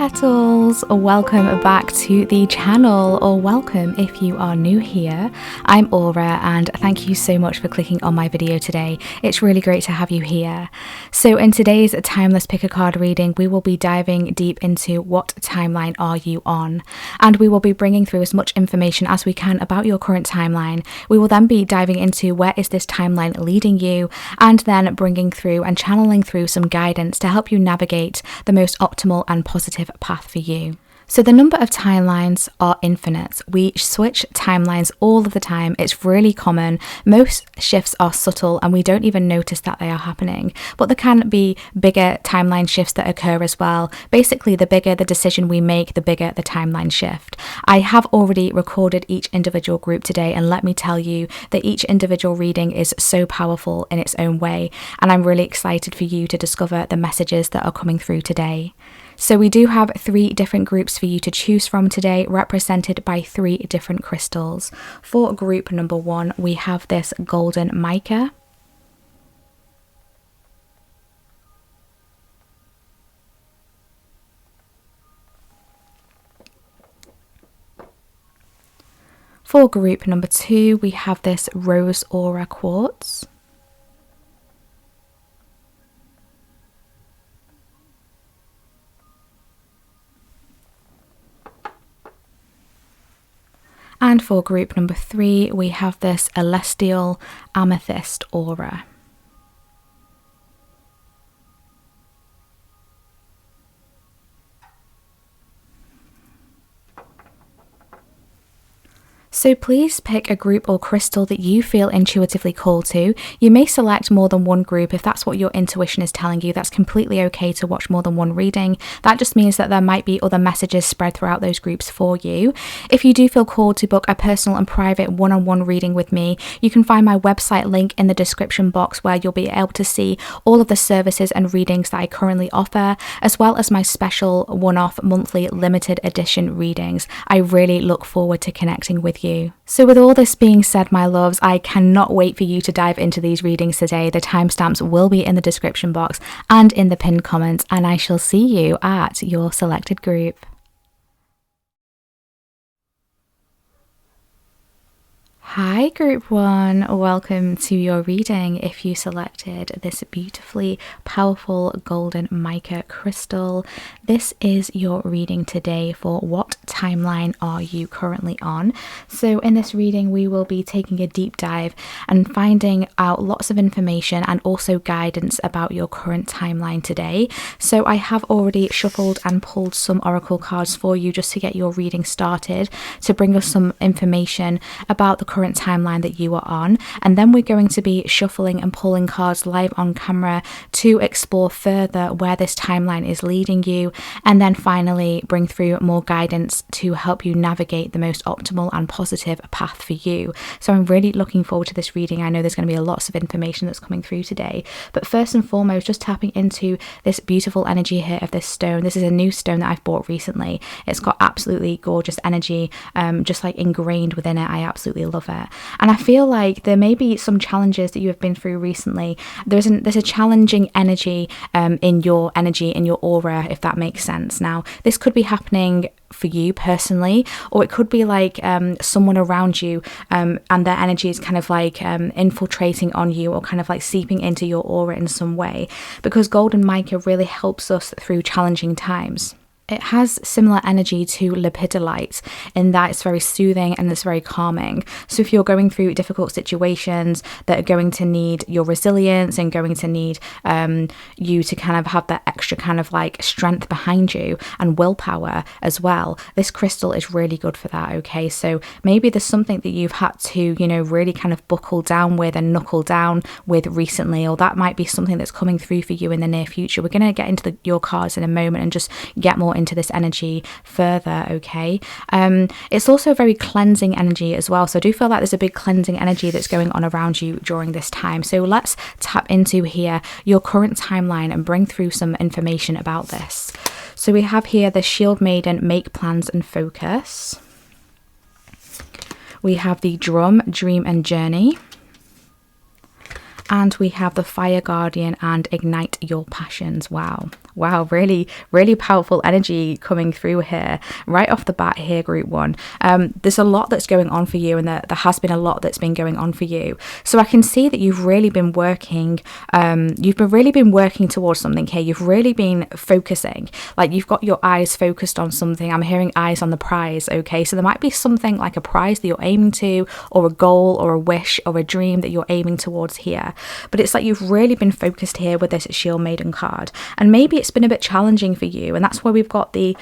petals, welcome back to the channel, or welcome if you are new here. I'm Aura and thank you so much for clicking on my video today. It's really great to have you here. So in today's Timeless Pick a Card reading, we will be diving deep into what timeline are you on, and we will be bringing through as much information as we can about your current timeline. We will then be diving into where is this timeline leading you, and then bringing through and channeling through some guidance to help you navigate the most optimal and positive path for you. So the number of timelines are infinite. We switch timelines all of the time. It's really common. Most shifts are subtle and we don't even notice that they are happening. But there can be bigger timeline shifts that occur as well. Basically, the bigger the decision we make, the bigger the timeline shift. I have already recorded each individual group today, and let me tell you that each individual reading is so powerful in its own way. And I'm really excited for you to discover the messages that are coming through today. So we do have 3 different groups for you to choose from today, represented by 3 different crystals. For group number 1, we have this golden mica. For group number 2, we have this rose aura quartz. And for group number 3, we have this celestial amethyst aura. So please pick a group or crystal that you feel intuitively called to. You may select more than one group if that's what your intuition is telling you. That's completely okay to watch more than one reading. That just means that there might be other messages spread throughout those groups for you. If you do feel called to book a personal and private one-on-one reading with me, you can find my website link in the description box, where you'll be able to see all of the services and readings that I currently offer, as well as my special one-off monthly limited edition readings. I really look forward to connecting with you. So with all this being said, my loves, I cannot wait for you to dive into these readings today. The timestamps will be in the description box and in the pinned comments, and I shall see you at your selected group. Hi group 1, welcome to your reading. If you selected this beautifully powerful golden mica crystal, this is your reading today for what timeline are you currently on. So in this reading, we will be taking a deep dive and finding out lots of information and also guidance about your current timeline today. So I have already shuffled and pulled some oracle cards for you just to get your reading started, to bring us some information about the current timeline that you are on, and then we're going to be shuffling and pulling cards live on camera to explore further where this timeline is leading you, and then finally bring through more guidance to help you navigate the most optimal and positive path for you. So I'm really looking forward to this reading. I know there's going to be lots of information that's coming through today, but first and foremost, just tapping into this beautiful energy here of this stone. This is a new stone that I've bought recently. It's got absolutely gorgeous energy, just like ingrained within it. I absolutely love it. And I feel like there may be some challenges that you have been through recently. There's a challenging energy in your aura, if that makes sense. Now, this could be happening for you personally, or it could be like someone around you and their energy is kind of like infiltrating on you, or kind of like seeping into your aura in some way, because golden mica really helps us through challenging times. It has similar energy to lepidolite in that it's very soothing and it's very calming. So if you're going through difficult situations that are going to need your resilience and going to need you to kind of have that extra kind of like strength behind you and willpower as well, this crystal is really good for that, okay? So maybe there's something that you've had to, you know, really kind of buckle down with and knuckle down with recently, or that might be something that's coming through for you in the near future. We're going to get into your cards in a moment and just get more into this energy further, okay? It's also a very cleansing energy as well, so I do feel like there's a big cleansing energy that's going on around you during this time. So let's tap into here your current timeline and bring through some information about this. So we have here the Shield Maiden, Make Plans and Focus. We have the Drum, Dream and Journey. And we have the Fire Guardian and Ignite Your Passions. Wow. Wow, really, really powerful energy coming through here. Right off the bat here, group one. There's a lot that's going on for you, and there has been a lot that's been going on for you. So I can see that you've really been working, towards something here. You've really been focusing, like you've got your eyes focused on something. I'm hearing eyes on the prize, okay? So there might be something like a prize that you're aiming to, or a goal, or a wish, or a dream that you're aiming towards here. But it's like you've really been focused here with this Shield Maiden card. And maybe it's been a bit challenging for you, and that's why we've got the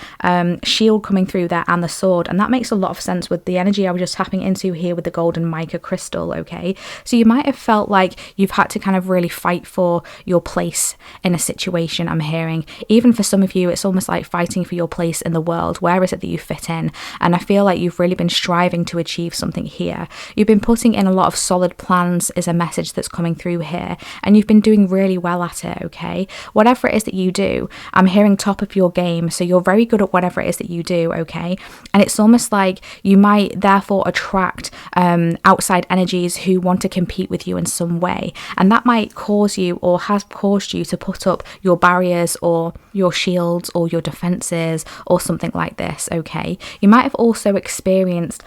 shield coming through there and the sword, and that makes a lot of sense with the energy I was just tapping into here with the golden mica crystal, okay? So you might have felt like you've had to kind of really fight for your place in a situation. I'm hearing, even for some of you, it's almost like fighting for your place in the world. Where is it that you fit in? And I feel like you've really been striving to achieve something here. You've been putting in a lot of solid plans is a message that's coming through here, and you've been doing really well at it, okay? Whatever it is that you do, I'm hearing top of your game, so you're very good at whatever it is that you do, okay? And it's almost like you might therefore attract outside energies who want to compete with you in some way, and that might cause you, or has caused you, to put up your barriers or your shields or your defenses or something like this, okay? You might have also experienced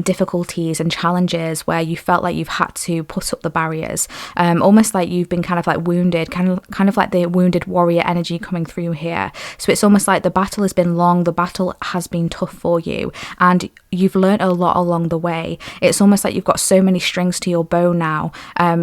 difficulties and challenges where you felt like you've had to put up the barriers, almost like you've been kind of like wounded, kind of like the wounded warrior energy coming through here. So it's almost like the battle has been long, the battle has been tough for you, and you've learned a lot along the way. It's almost like you've got so many strings to your bow now.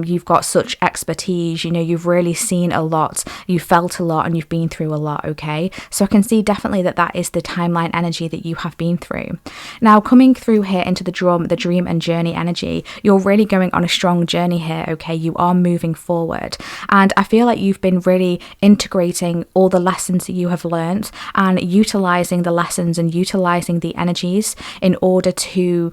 You've got such expertise, you know, you've really seen a lot, you've felt a lot, and you've been through a lot, okay? So I can see definitely that is the timeline energy that you have been through. Now, coming through here into the dream and journey energy, you're really going on a strong journey here, okay? You are moving forward, and I feel like you've been really integrating all the lessons that you have learned and utilizing the lessons and utilizing the energies in order to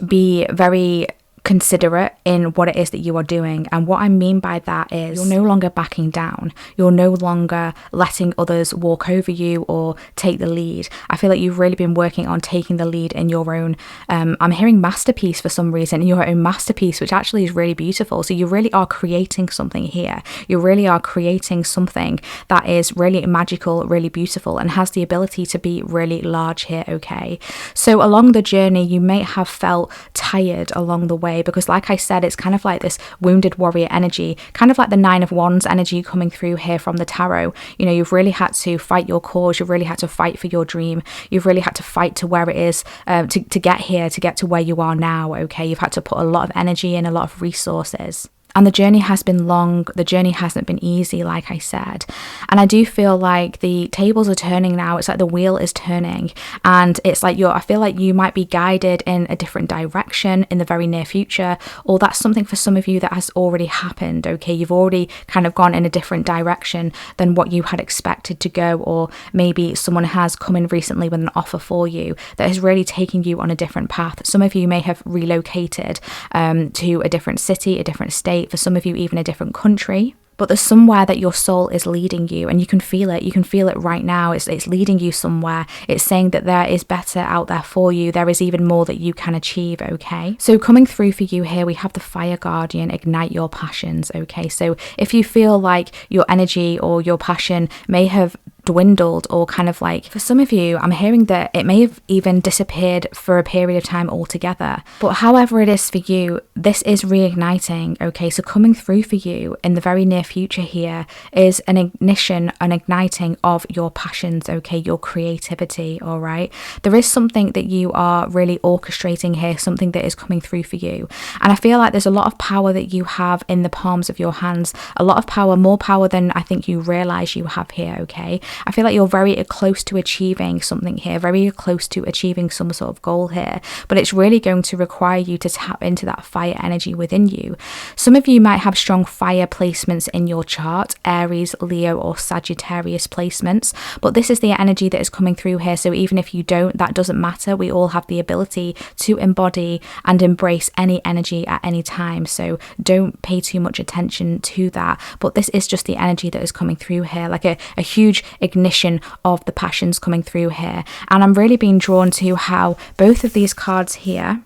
be very considerate in what it is that you are doing. And what I mean by that is you're no longer backing down, you're no longer letting others walk over you or take the lead. I feel like you've really been working on taking the lead in your own I'm hearing masterpiece for some reason, in your own masterpiece, which actually is really beautiful. So you really are creating something here. You really are creating something that is really magical, really beautiful, and has the ability to be really large here, okay? So along the journey, you may have felt tired along the way, because like I said, it's kind of like this wounded warrior energy, kind of like the Nine of Wands energy coming through here from the tarot. You know, you've really had to fight your cause, you've really had to fight for your dream, you've really had to fight to where it is, to get here, to get to where you are now, okay? You've had to put a lot of energy in, a lot of resources. And the journey has been long, the journey hasn't been easy, like I said. And I do feel like the tables are turning now. It's like the wheel is turning, and it's like I feel like you might be guided in a different direction in the very near future, or that's something for some of you that has already happened, okay? You've already kind of gone in a different direction than what you had expected to go, or maybe someone has come in recently with an offer for you that has really taken you on a different path. Some of you may have relocated to a different city, a different state, for some of you even a different country. But there's somewhere that your soul is leading you, and you can feel it. You can feel it right now. It's leading you somewhere. It's saying that there is better out there for you. There is even more that you can achieve, okay? So coming through for you here, we have the Fire Guardian, ignite your passions, okay? So if you feel like your energy or your passion may have dwindled, or kind of like, for some of you, I'm hearing that it may have even disappeared for a period of time altogether. But however it is for you, this is reigniting, okay? So coming through for you in the very near future here is an ignition, an igniting of your passions, okay? Your creativity, all right? There is something that you are really orchestrating here, something that is coming through for you. And I feel like there's a lot of power that you have in the palms of your hands, a lot of power, more power than I think you realize you have here, okay? I feel like you're very close to achieving something here, very close to achieving some sort of goal here, but it's really going to require you to tap into that fire energy within you. Some of you might have strong fire placements in your chart, Aries, Leo, or Sagittarius placements, but this is the energy that is coming through here. So even if you don't, that doesn't matter. We all have the ability to embody and embrace any energy at any time, so don't pay too much attention to that. But this is just the energy that is coming through here, like a huge ignition of the passions coming through here. And I'm really being drawn to how both of these cards here,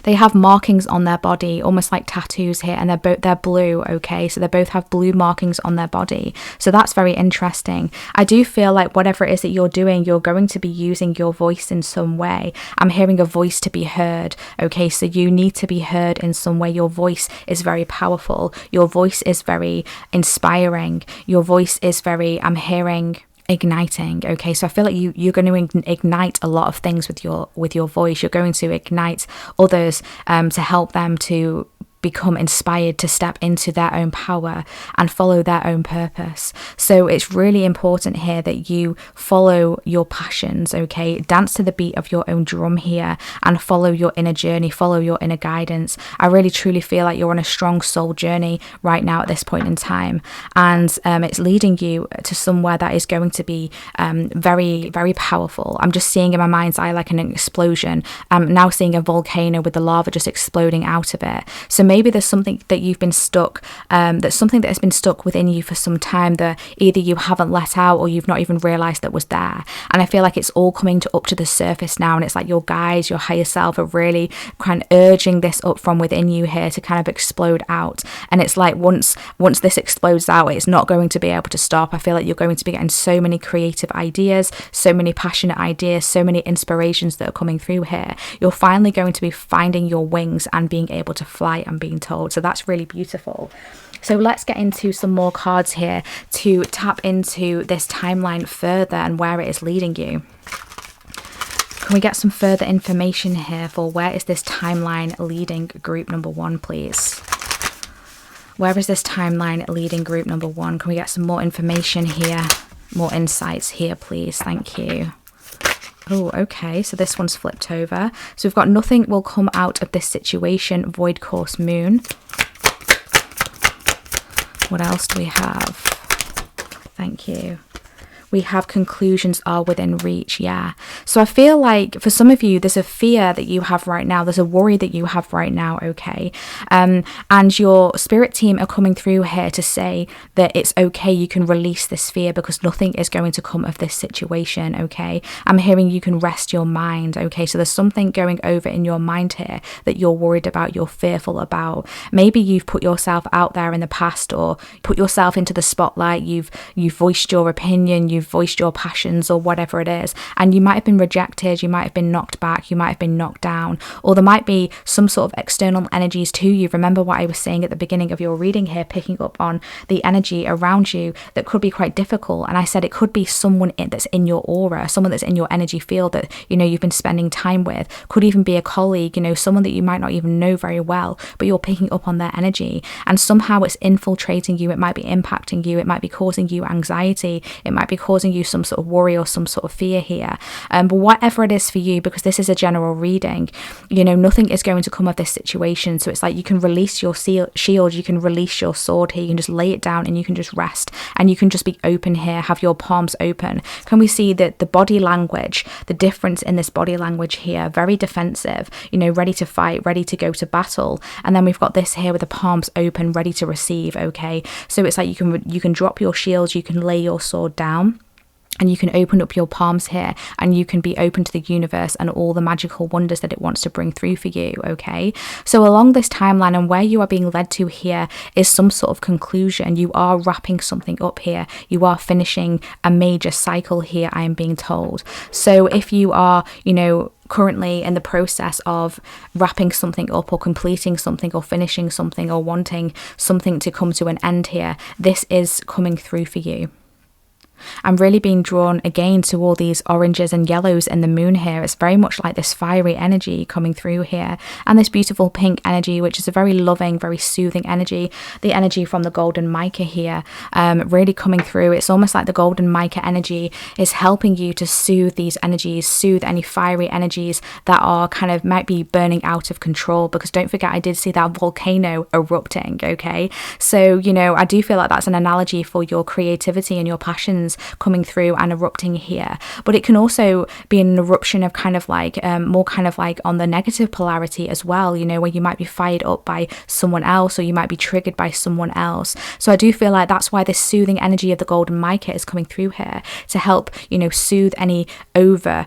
They have markings on their body, almost like tattoos here, and they're blue, okay? So they both have blue markings on their body. So that's very interesting. I do feel like whatever it is that you're doing, you're going to be using your voice in some way. I'm hearing a voice to be heard, okay? So you need to be heard in some way. Your voice is very powerful. Your voice is very inspiring. Your voice is very, I'm hearing, igniting. Okay, so I feel like you're going to ignite a lot of things with your voice. You're going to ignite others to help them to become inspired to step into their own power and follow their own purpose. So it's really important here that you follow your passions, okay? Dance to the beat of your own drum here and follow your inner journey, follow your inner guidance. I really truly feel like you're on a strong soul journey right now at this point in time, and it's leading you to somewhere that is going to be very, very powerful. I'm just seeing in my mind's eye like an explosion. I'm now seeing a volcano with the lava just exploding out of it. So maybe there's something that you've been stuck, that's something that has been stuck within you for some time that either you haven't let out or you've not even realized that was there. And I feel like it's all coming up to the surface now, and it's like your guides, your higher self are really kind of urging this up from within you here to kind of explode out. And it's like once this explodes out, it's not going to be able to stop. I feel like you're going to be getting so many creative ideas, so many passionate ideas, so many inspirations that are coming through here. You're finally going to be finding your wings and being able to fly and being told. So that's really beautiful. So let's get into some more cards here to tap into this timeline further and where it is leading you. Can we get some further information here for where is this timeline leading group number 1, please? Where is this timeline leading group number 1? Can we get some more information here? More insights here, please. Thank you. Oh, okay, so this one's flipped over. So we've got nothing will come out of this situation, void course moon. What else do we have? Thank you. We have conclusions are within reach. Yeah. So I feel like for some of you, there's a fear that you have right now. There's a worry that you have right now. Okay. And your spirit team are coming through here to say that it's okay. You can release this fear because nothing is going to come of this situation. Okay. I'm hearing you can rest your mind. Okay. So there's something going over in your mind here that you're worried about, you're fearful about. Maybe you've put yourself out there in the past or put yourself into the spotlight. You've voiced your opinion. You've voiced your passions or whatever it is, and you might have been rejected, you might have been knocked back, you might have been knocked down, or there might be some sort of external energies to you. Remember what I was saying at the beginning of your reading here, picking up on the energy around you that could be quite difficult. And I said it could be someone that's in your aura, someone that's in your energy field that you've been spending time with. Could even be a colleague, someone that you might not even know very well, but you're picking up on their energy, and somehow it's infiltrating you. It might be impacting you, it might be causing you anxiety, it might be causing you some sort of worry or some sort of fear here. But whatever it is for you, because this is a general reading, nothing is going to come of this situation. So it's like you can release your shield, you can release your sword here, you can just lay it down and you can just rest and you can just be open here, have your palms open. Can we see that the body language, the difference in this body language here, very defensive, ready to fight, ready to go to battle. And then we've got this here with the palms open, ready to receive. Okay, so it's like you can drop your shields, you can lay your sword down, and you can open up your palms here and you can be open to the universe and all the magical wonders that it wants to bring through for you. Okay, so along this timeline and where you are being led to here is some sort of conclusion. You are wrapping something up here, you are finishing a major cycle here, I am being told. So if you are currently in the process of wrapping something up or completing something or finishing something or wanting something to come to an end here, this is coming through for you. I'm really being drawn again to all these oranges and yellows in the moon here. It's very much like this fiery energy coming through here, and this beautiful pink energy, which is a very loving, very soothing energy. The energy from the golden mica here really coming through. It's almost like the golden mica energy is helping you to soothe these energies, soothe any fiery energies that are kind of might be burning out of control, because don't forget I did see that volcano erupting. Okay, so I do feel like that's an analogy for your creativity and your passions mountains coming through and erupting here. But it can also be an eruption of kind of like more kind of like on the negative polarity as well, you know, where you might be fired up by someone else, or you might be triggered by someone else. So I do feel like that's why this soothing energy of the golden mica is coming through here, to help, you know, soothe any over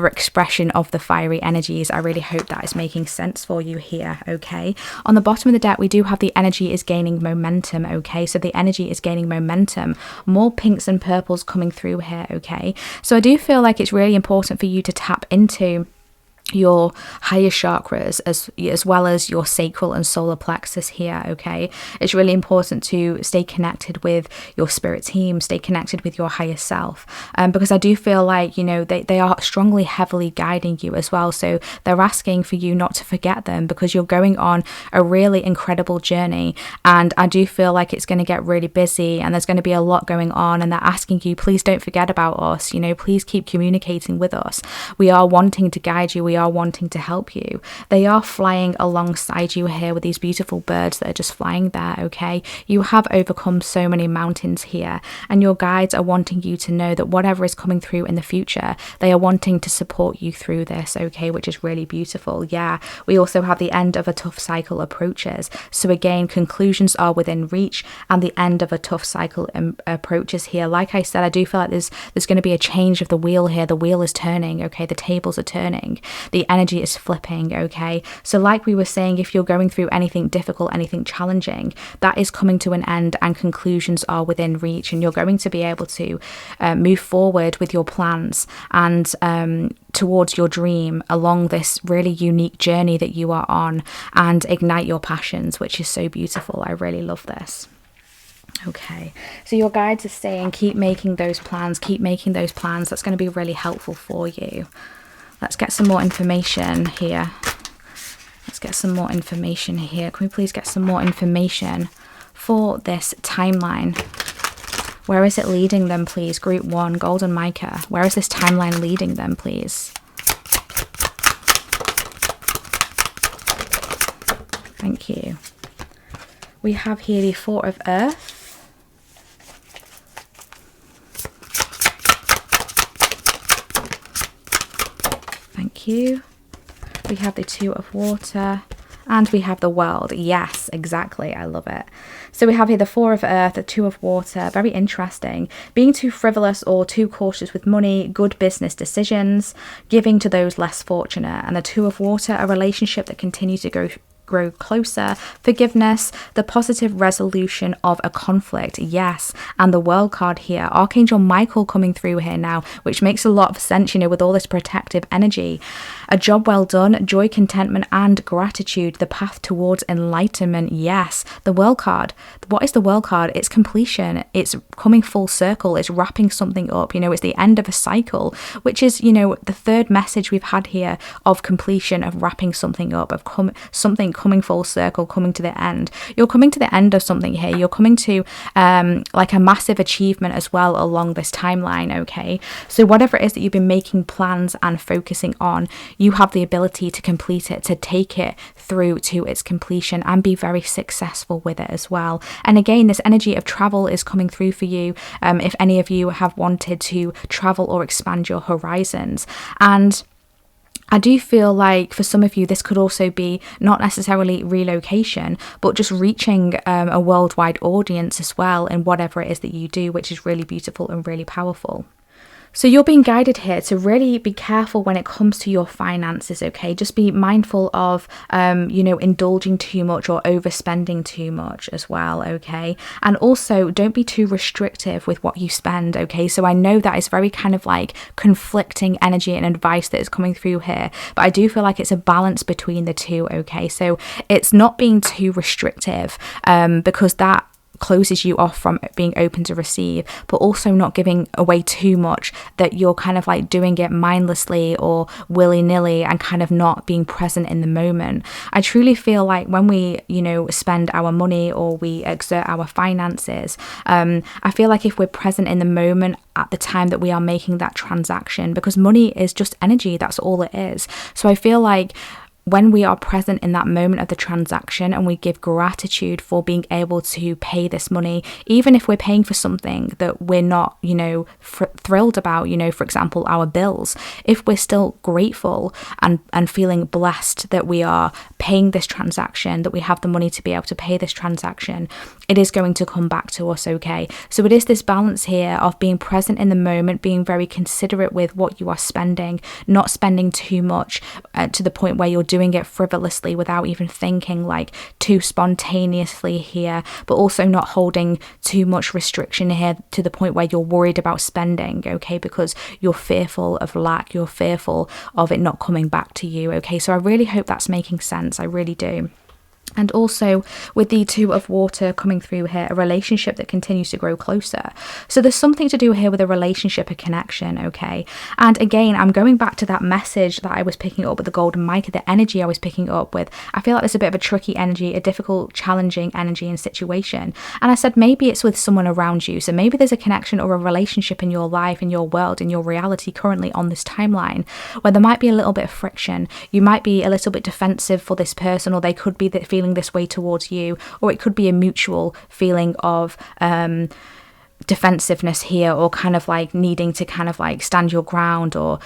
expression of the fiery energies. I really hope that is making sense for you here. Okay, on the bottom of the deck we do have the energy is gaining momentum. Okay, so the energy is gaining momentum, more pinks and purples coming through here. Okay, so I do feel like it's really important for you to tap into your higher chakras as well as your sacral and solar plexus here. Okay, it's really important to stay connected with your spirit team, stay connected with your higher self, because I do feel like, you know, they are strongly heavily guiding you as well. So they're asking for you not to forget them, because you're going on a really incredible journey, and I do feel like it's going to get really busy and there's going to be a lot going on, and they're asking you, please don't forget about us, you know, please keep communicating with us. We are wanting to guide you, we are wanting to help you. They are flying alongside you here with these beautiful birds that are just flying there. Okay, you have overcome so many mountains here, and your guides are wanting you to know that whatever is coming through in the future, they are wanting to support you through this. Okay, which is really beautiful. Yeah, we also have the end of a tough cycle approaches. So again, conclusions are within reach, and the end of a tough cycle approaches here. Like I said, I do feel like there's going to be a change of the wheel here. The wheel is turning. Okay, the tables are turning. The energy is flipping. Okay, so like we were saying, if you're going through anything difficult, anything challenging, that is coming to an end and conclusions are within reach, and you're going to be able to move forward with your plans and towards your dream along this really unique journey that you are on, and ignite your passions, which is so beautiful. I really love this. Okay, so your guides are saying keep making those plans, keep making those plans. That's going to be really helpful for you. Let's get some more information here. Let's get some more information here. Can we please get some more information for this timeline? Where is it leading them, please? Group 1, Golden Mica. Where is this timeline leading them, please? Thank you. We have here the Four of Earth. Thank you. We have the Two of Water, and we have the World. Yes, exactly. I love it. So we have here the Four of Earth, the Two of Water. Very interesting. Being too frivolous or too cautious with money, good business decisions, giving to those less fortunate. And the Two of Water, a relationship that continues to grow closer, forgiveness, the positive resolution of a conflict. Yes, and the World card here, Archangel Michael coming through here now, which makes a lot of sense, you know, with all this protective energy. A job well done, joy, contentment, and gratitude, the path towards enlightenment. Yes, the World card. What is the World card? It's completion. It's coming full circle. It's wrapping something up. You know, it's the end of a cycle, which is, you know, the third message we've had here of completion, of wrapping something up, of something coming full circle, coming to the end. You're coming to the end of something here. You're coming to like a massive achievement as well along this timeline. Okay, so whatever it is that you've been making plans and focusing on, you have the ability to complete it, to take it through to its completion and be very successful with it as well. And again, this energy of travel is coming through for you if any of you have wanted to travel or expand your horizons. And I do feel like for some of you, this could also be not necessarily relocation, but just reaching a worldwide audience as well in whatever it is that you do, which is really beautiful and really powerful. So you're being guided here to really be careful when it comes to your finances, okay? Just be mindful of, you know, indulging too much or overspending too much as well, okay? And also don't be too restrictive with what you spend, okay? So I know that is very kind of like conflicting energy and advice that is coming through here, but I do feel like it's a balance between the two, okay? So it's not being too restrictive because that closes you off from being open to receive, but also not giving away too much that you're kind of like doing it mindlessly or willy-nilly and kind of not being present in the moment. I truly feel like when we, you know, spend our money or we exert our finances, I feel like if we're present in the moment at the time that we are making that transaction, because money is just energy, that's all it is. So I feel like when we are present in that moment of the transaction and we give gratitude for being able to pay this money, even if we're paying for something that we're not, thrilled about, for example, our bills, if we're still grateful and feeling blessed that we are paying this transaction, that we have the money to be able to pay this transaction, it is going to come back to us, okay? So it is this balance here of being present in the moment, being very considerate with what you are spending, not spending too much to the point where you're doing it frivolously without even thinking, like too spontaneously here, but also not holding too much restriction here to the point where you're worried about spending, okay, because you're fearful of lack, you're fearful of it not coming back to you, okay? So I really hope that's making sense. I really do. And also with the Two of Water coming through here, a relationship that continues to grow closer. So there's something to do here with a relationship, a connection, okay? And again, I'm going back to that message that I was picking up with the golden mica, the energy I was picking up with. I feel like there's a bit of a tricky energy, a difficult, challenging energy and situation. And I said, maybe it's with someone around you. So maybe there's a connection or a relationship in your life, in your world, in your reality currently on this timeline, where there might be a little bit of friction. You might be a little bit defensive for this person, or they could be feeling this way towards you, or it could be a mutual feeling of defensiveness here, or kind of like needing to kind of like stand your ground, or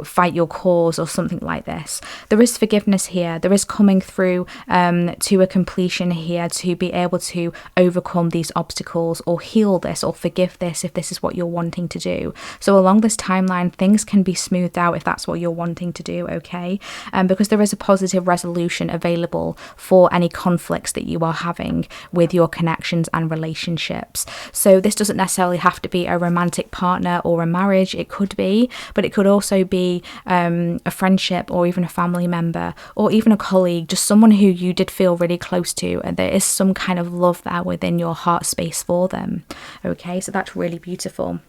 fight your cause, or something like this. There is forgiveness here. There is coming through to a completion here, to be able to overcome these obstacles, or heal this, or forgive this, if this is what you're wanting to do. So along this timeline, things can be smoothed out if that's what you're wanting to do, okay? Because there is a positive resolution available for any conflicts that you are having with your connections and relationships. So this doesn't necessarily have to be a romantic partner or a marriage. It could be, but it could also be a friendship, or even a family member, or even a colleague, just someone who you did feel really close to, and there is some kind of love there within your heart space for them, okay? So that's really beautiful.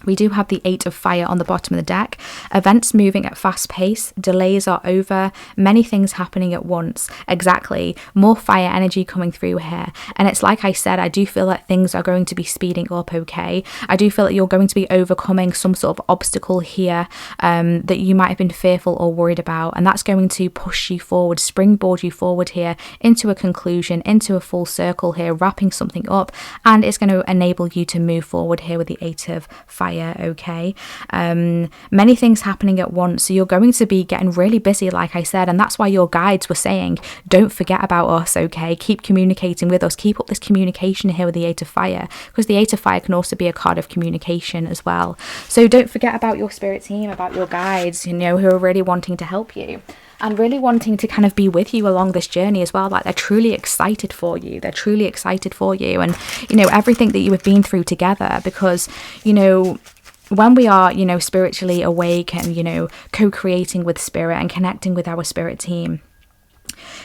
We do have the Eight of Fire on the bottom of the deck. Events moving at fast pace. Delays are over. Many things happening at once. Exactly. More fire energy coming through here. And it's like I said, I do feel that things are going to be speeding up, okay? I do feel that you're going to be overcoming some sort of obstacle here that you might have been fearful or worried about. And that's going to push you forward, springboard you forward here into a conclusion, into a full circle here, wrapping something up. And it's going to enable you to move forward here with the Eight of Fire. Okay, many things happening at once, so you're going to be getting really busy, like I said, and that's why your guides were saying, don't forget about us, okay? Keep communicating with us, keep up this communication here with the Eight of Fire, because the Eight of Fire can also be a card of communication as well. So don't forget about your spirit team, about your guides, who are really wanting to help you, and really wanting to kind of be with you along this journey as well. Like, they're truly excited for you. They're truly excited for you. And, everything that you have been through together, because, when we are, spiritually awake and, co-creating with spirit and connecting with our spirit team,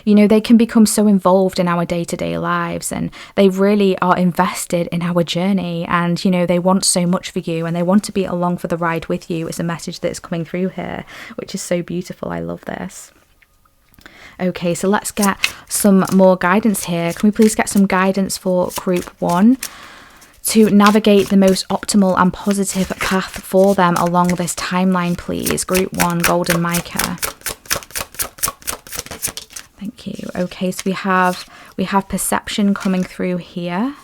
they can become so involved in our day-to-day lives, and they really are invested in our journey, and they want so much for you, and they want to be along for the ride with you. Is a message that's coming through here, which is so beautiful. I love this. Okay, so let's get some more guidance here. Can we please get some guidance for group 1 to navigate the most optimal and positive path for them along this timeline, please? Group 1, golden mica. Thank you. Okay, so we have perception coming through here.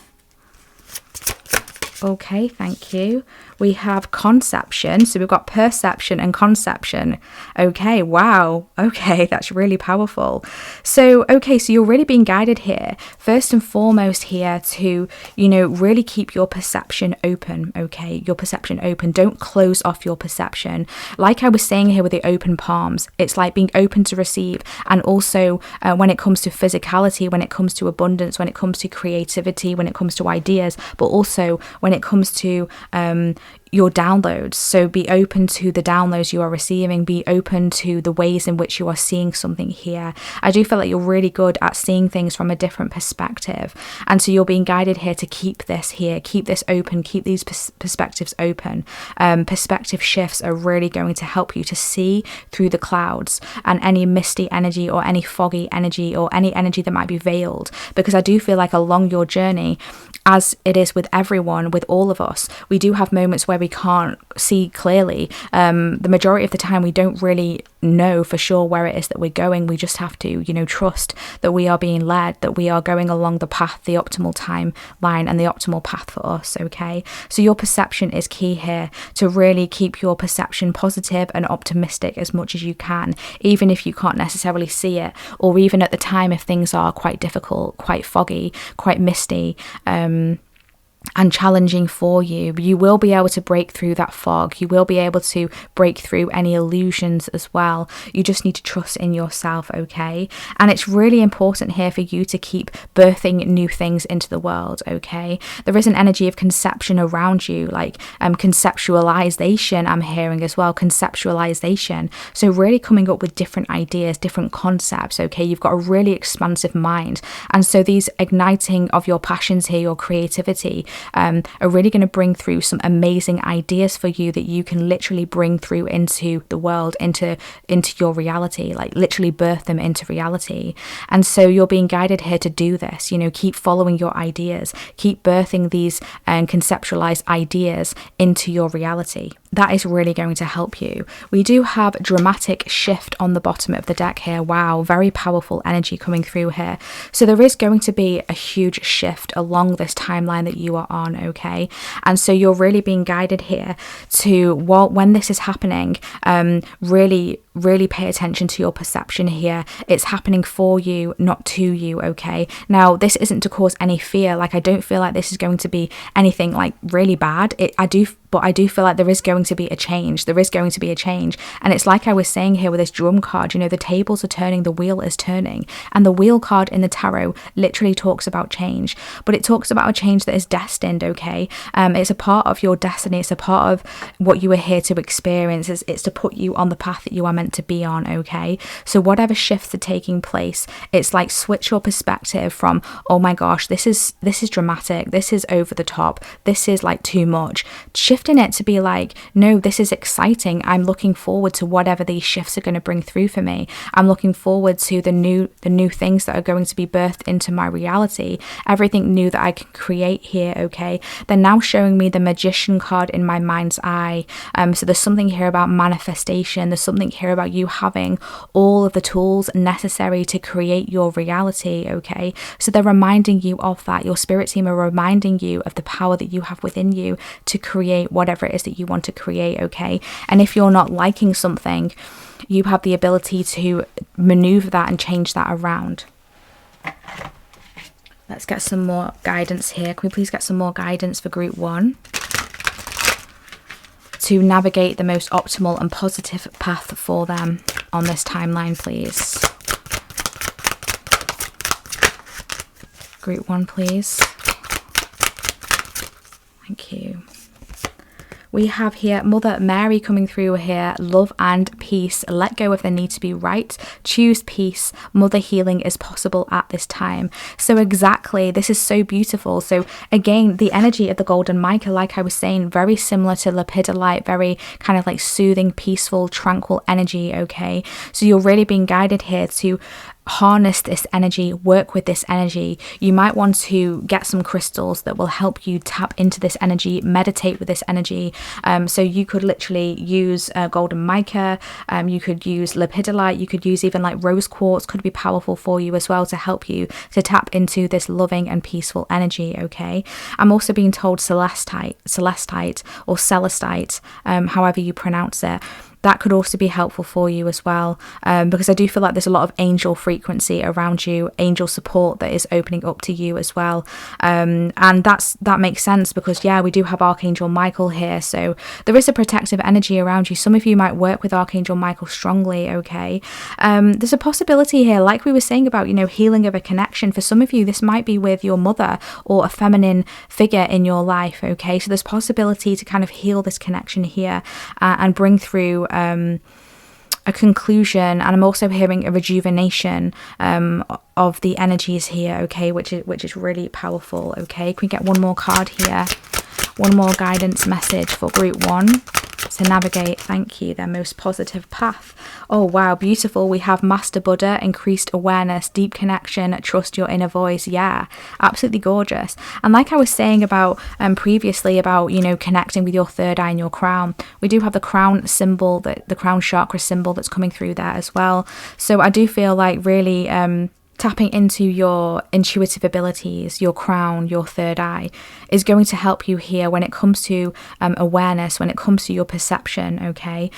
Okay, thank you. We have conception. So we've got perception and conception. Okay, wow. Okay, that's really powerful. So, okay, so you're really being guided here, first and foremost here, to, really keep your perception open, okay? Your perception open. Don't close off your perception. Like I was saying here with the open palms, it's like being open to receive. And also when it comes to physicality, when it comes to abundance, when it comes to creativity, when it comes to ideas, but also when it comes to your downloads. So be open to the downloads you are receiving, be open to the ways in which you are seeing something here. I do feel like you're really good at seeing things from a different perspective, and so you're being guided here to keep this here, keep this open, keep these perspectives open. Perspective shifts are really going to help you to see through the clouds and any misty energy or any foggy energy or any energy that might be veiled, because I do feel like along your journey, as it is with everyone, with all of us, we do have moments where we can't see clearly. The majority of the time we don't really know for sure where it is that we're going. We just have to, you know, trust that we are being led, that we are going along the path, the optimal timeline and the optimal path for us, okay? So your perception is key here, to really keep your perception positive and optimistic as much as you can, even if you can't necessarily see it, or even at the time if things are quite difficult, quite foggy, quite misty, and challenging for you. You will be able to break through that fog. You will be able to break through any illusions as well. You just need to trust in yourself, okay? And it's really important here for you to keep birthing new things into the world, okay? There is an energy of conception around you, like conceptualization I'm hearing as well, conceptualization. So really coming up with different ideas, different concepts, okay? You've got a really expansive mind. And so these igniting of your passions here, your creativity, are really going to bring through some amazing ideas for you that you can literally bring through into the world, into your reality, like literally birth them into reality. And so you're being guided here to do this, you know, keep following your ideas, keep birthing these conceptualized ideas into your reality. That is really going to help you. We do have dramatic shift on the bottom of the deck here. Wow, very powerful energy coming through here. So there is going to be a huge shift along this timeline that you are on, okay? And so you're really being guided here to, when this is happening, really pay attention to your perception here. It's happening for you, not to you, okay? Now, this isn't to cause any fear. Like, I don't feel like this is going to be anything like really bad. But I do feel like there is going to be a change. There is going to be a change. And it's like I was saying here with this drum card, you know, the tables are turning, the wheel is turning. And the wheel card in the tarot literally talks about change. But it talks about a change that is destined, okay? It's a part of your destiny. It's a part of what you are here to experience. It's to put you on the path that you are meant to be on, okay? So whatever shifts are taking place, it's like switch your perspective from, oh my gosh, this is dramatic. This is over the top. This is like too much. Shifting it to be like, no, this is exciting. I'm looking forward to whatever these shifts are going to bring through for me. I'm looking forward to the new things that are going to be birthed into my reality. Everything new that I can create here, okay? They're now showing me the Magician card in my mind's eye. So there's something here about manifestation. There's something here about you having all of the tools necessary to create your reality, okay? So they're reminding you of that. Your spirit team are reminding you of the power that you have within you to create whatever it is that you want to create, okay? And if you're not liking something, you have the ability to maneuver that and change that around. Let's get some more guidance here. Can we please get some more guidance for group 1? To navigate the most optimal and positive path for them on this timeline, please. Group 1, please. Thank you. We have here Mother Mary coming through here. Love and peace. Let go of the need to be right. Choose peace. Mother healing is possible at this time. So exactly, this is so beautiful. So again, the energy of the golden mica, like I was saying, very similar to lepidolite, very kind of like soothing, peaceful, tranquil energy, okay? So you're really being guided here to harness this energy, work with this energy. You might want to get some crystals that will help you tap into this energy, meditate with this energy. So you could literally use golden mica, you could use lepidolite, you could use even like rose quartz, could be powerful for you as well to help you to tap into this loving and peaceful energy, okay? I'm also being told celestite or celestite, however you pronounce it. That could also be helpful for you as well, because I do feel like there's a lot of angel frequency around you, angel support that is opening up to you as well. And that makes sense because, yeah, we do have Archangel Michael here. So there is a protective energy around you. Some of you might work with Archangel Michael strongly, okay? There's a possibility here, like we were saying about, you know, healing of a connection. For some of you, this might be with your mother or a feminine figure in your life, okay? So there's possibility to kind of heal this connection here and bring through a conclusion, and I'm also hearing a rejuvenation of the energies here, okay, which is really powerful, okay? Can we get one more card here? One more guidance message for group 1. to navigate, thank you, their most positive path. Oh wow, beautiful. We have Master Buddha, increased awareness, deep connection, trust your inner voice. Yeah, absolutely gorgeous. And like I was saying about previously about, you know, connecting with your third eye and your crown, we do have the crown symbol, the crown chakra symbol that's coming through there as well. So I do feel like really tapping into your intuitive abilities, your crown, your third eye, is going to help you here when it comes to awareness, when it comes to your perception, okay?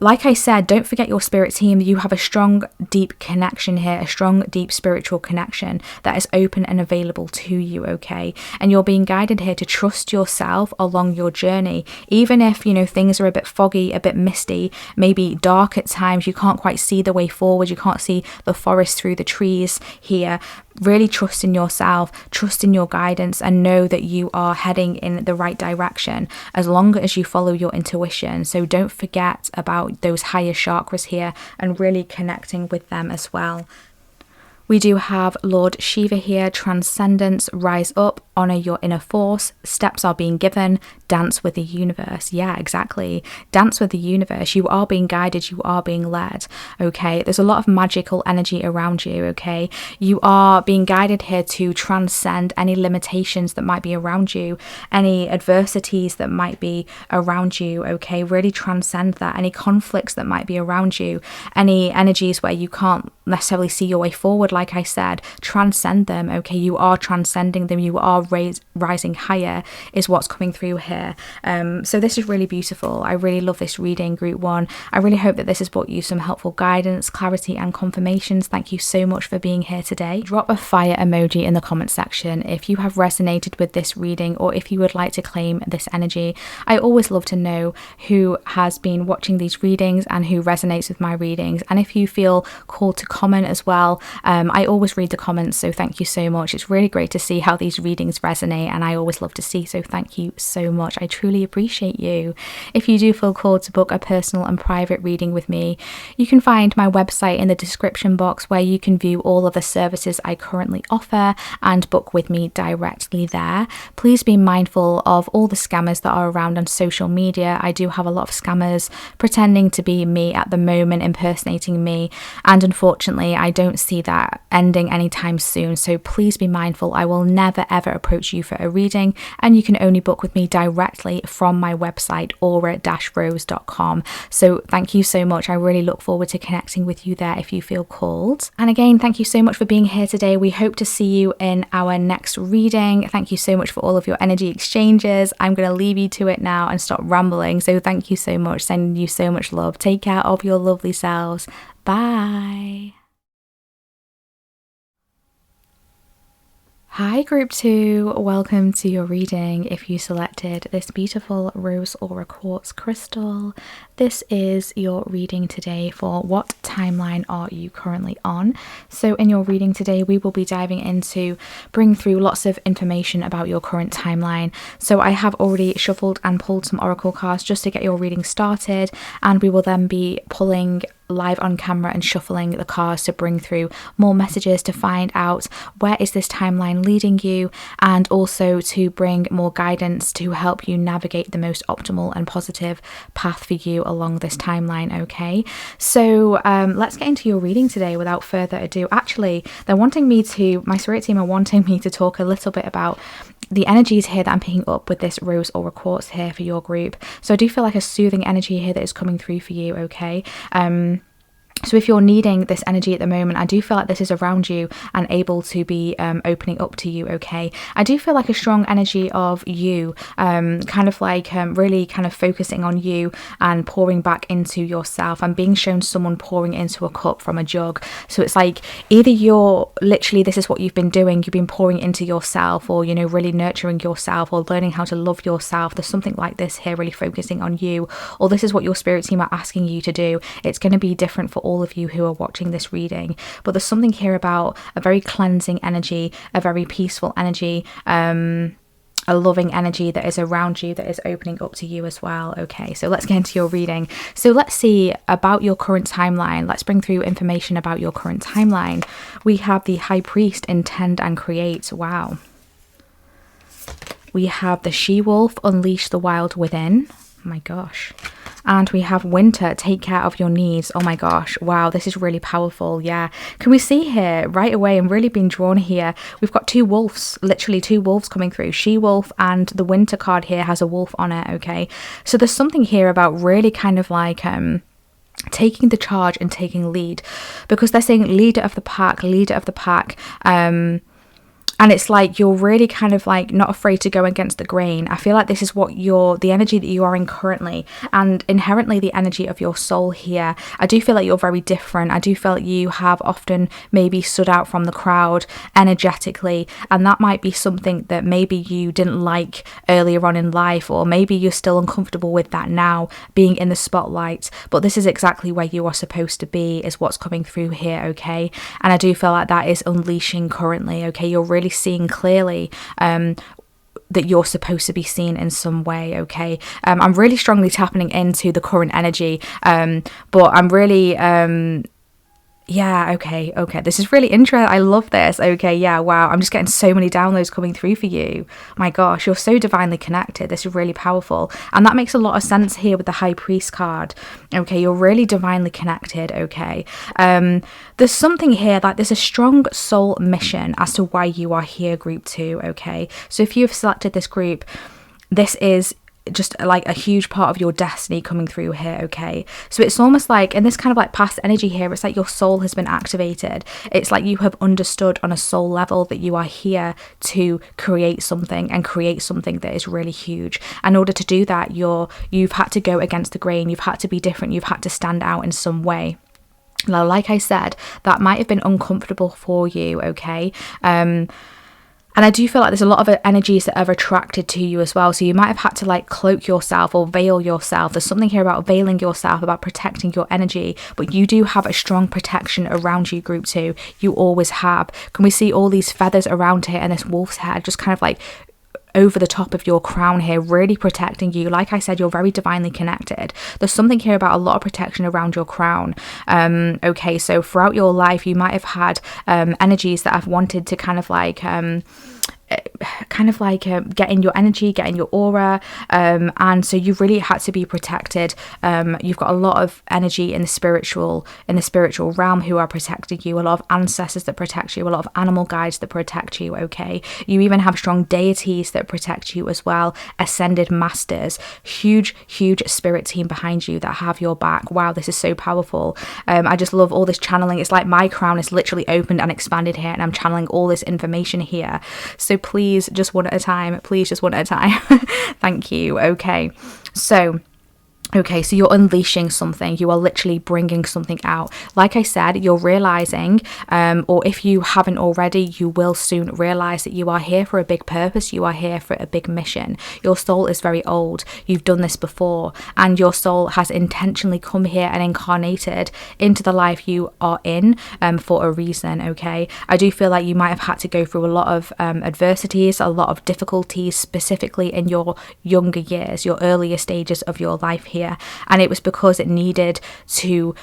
Like I said, don't forget your spirit team. You have a strong, deep connection here, a strong, deep spiritual connection that is open and available to you, okay? And you're being guided here to trust yourself along your journey. Even if, you know, things are a bit foggy, a bit misty, maybe dark at times, you can't quite see the way forward, you can't see the forest through the trees here. Really trust in yourself, trust in your guidance, and know that you are heading in the right direction as long as you follow your intuition. So don't forget about those higher chakras here and really connecting with them as well. We do have Lord Shiva here, transcendence, rise up, honor your inner force, steps are being given, dance with the universe. Yeah, exactly. Dance with the universe. You are being guided, you are being led, okay? There's a lot of magical energy around you, okay? You are being guided here to transcend any limitations that might be around you, any adversities that might be around you, okay? Really transcend that, any conflicts that might be around you, any energies where you can't necessarily see your way forward, like I said, transcend them, okay? You are transcending them, you are rising higher is what's coming through here. So this is really beautiful. I really love this reading, Group 1. I really hope that this has brought you some helpful guidance, clarity and confirmations. Thank you so much for being here today. Drop a fire emoji in the comment section if you have resonated with this reading or if you would like to claim this energy. I always love to know who has been watching these readings and who resonates with my readings, and if you feel called to comment as well, I always read the comments, so thank you so much. It's really great to see how these readings resonate, and I always love to see, so thank you so much. I truly appreciate you. If you do feel called to book a personal and private reading with me, you can find my website in the description box where you can view all of the services I currently offer and book with me directly there. Please be mindful of all the scammers that are around on social media. I do have a lot of scammers pretending to be me at the moment, impersonating me, and unfortunately I don't see that ending anytime soon, so please be mindful. I will never ever approach you for a reading, and you can only book with me directly from my website aura-rose.com. So thank you so much. I really look forward to connecting with you there if you feel called. And again, thank you so much for being here today. We hope to see you in our next reading. Thank you so much for all of your energy exchanges. I'm going to leave you to it now and stop rambling, so thank you so much. Sending you so much love. Take care of your lovely selves. Bye. Hi Group 2, welcome to your reading. If you selected this beautiful rose aura quartz crystal, this is your reading today for what timeline are you currently on. So in your reading today, we will be diving into bring through lots of information about your current timeline. So I have already shuffled and pulled some oracle cards just to get your reading started, and we will then be pulling live on camera and shuffling the cards to bring through more messages to find out where is this timeline leading you, and also to bring more guidance to help you navigate the most optimal and positive path for you along this timeline. Okay, so let's get into your reading today without further ado. Actually, my spirit team are wanting me to talk a little bit about the energies here that I'm picking up with this rose aura quartz here for your group. So I do feel like a soothing energy here that is coming through for you, okay? So if you're needing this energy at the moment, I do feel like this is around you and able to be opening up to you, okay? I do feel like a strong energy of you, kind of like really kind of focusing on you and pouring back into yourself. I'm being shown someone pouring into a cup from a jug. So it's like either you're literally, this is what you've been doing, you've been pouring into yourself, or, you know, really nurturing yourself or learning how to love yourself. There's something like this here, really focusing on you, or this is what your spirit team are asking you to do. It's going to be different for all of you who are watching this reading, but there's something here about a very cleansing energy, a very peaceful energy, a loving energy that is around you, that is opening up to you as well. Okay, so let's get into your reading. So let's see about your current timeline. Let's bring through information about your current timeline. We have the High Priest, intend and create. Wow. We have the She-Wolf, unleash the wild within. My gosh. And we have winter, take care of your needs. Oh my gosh, wow, this is really powerful. Yeah, can we see here right away? I'm really being drawn here. We've got two wolves, literally two wolves coming through. She wolf, and the winter card here has a wolf on it. Okay, so there's something here about really kind of like taking the charge and taking lead, because they're saying leader of the pack, leader of the pack. And it's like you're really kind of like not afraid to go against the grain. I feel like this is what the energy that you are in currently, and inherently the energy of your soul here. I do feel like you're very different. I do feel like you have often maybe stood out from the crowd energetically, and that might be something that maybe you didn't like earlier on in life, or maybe you're still uncomfortable with that now, being in the spotlight. But this is exactly where you are supposed to be, is what's coming through here, okay? And I do feel like that is unleashing currently, okay? You're really seeing clearly that you're supposed to be seen in some way, okay? I'm really strongly tapping into the current energy, but I'm really yeah, okay, this is really interesting. I love this. Okay, yeah, wow, I'm just getting so many downloads coming through for you. My gosh, you're so divinely connected. This is really powerful, and that makes a lot of sense here with the High Priest card. Okay, you're really divinely connected. Okay, there's something here, like there's a strong soul mission as to why you are here, group 2. Okay, so if you've selected this group, this is just like a huge part of your destiny coming through here, okay? So it's almost like, in this kind of like past energy here, it's like your soul has been activated. It's like you have understood on a soul level that you are here to create something, and create something that is really huge. In order to do that, you've had to go against the grain, you've had to be different, you've had to stand out in some way. Now, like I said, that might have been uncomfortable for you, okay? And I do feel like there's a lot of energies that are attracted to you as well. So you might have had to like cloak yourself or veil yourself. There's something here about veiling yourself, about protecting your energy. But you do have a strong protection around you, group 2. You always have. Can we see all these feathers around here and this wolf's head just kind of like over the top of your crown here, really protecting you? Like I said, you're very divinely connected. There's something here about a lot of protection around your crown. Okay, so throughout your life you might have had energies that have wanted to kind of like get in your energy, get in your aura, and so you really had to be protected. You've got a lot of energy in the spiritual realm who are protecting you, a lot of ancestors that protect you, a lot of animal guides that protect you, okay? You even have strong deities that protect you as well, ascended masters, huge spirit team behind you that have your back. Wow, this is so powerful. I just love all this channeling. It's like my crown is literally opened and expanded here, and I'm channeling all this information here. So please, just one at a time. Please, just one at a time. Thank you. Okay, so you're unleashing something. You are literally bringing something out. Like I said, you're realizing, or if you haven't already, you will soon realize that you are here for a big purpose. You are here for a big mission. Your soul is very old. You've done this before, and your soul has intentionally come here and incarnated into the life you are in for a reason, okay? I do feel like you might have had to go through a lot of adversities, a lot of difficulties, specifically in your younger years, your earlier stages of your life here. And it was because it needed to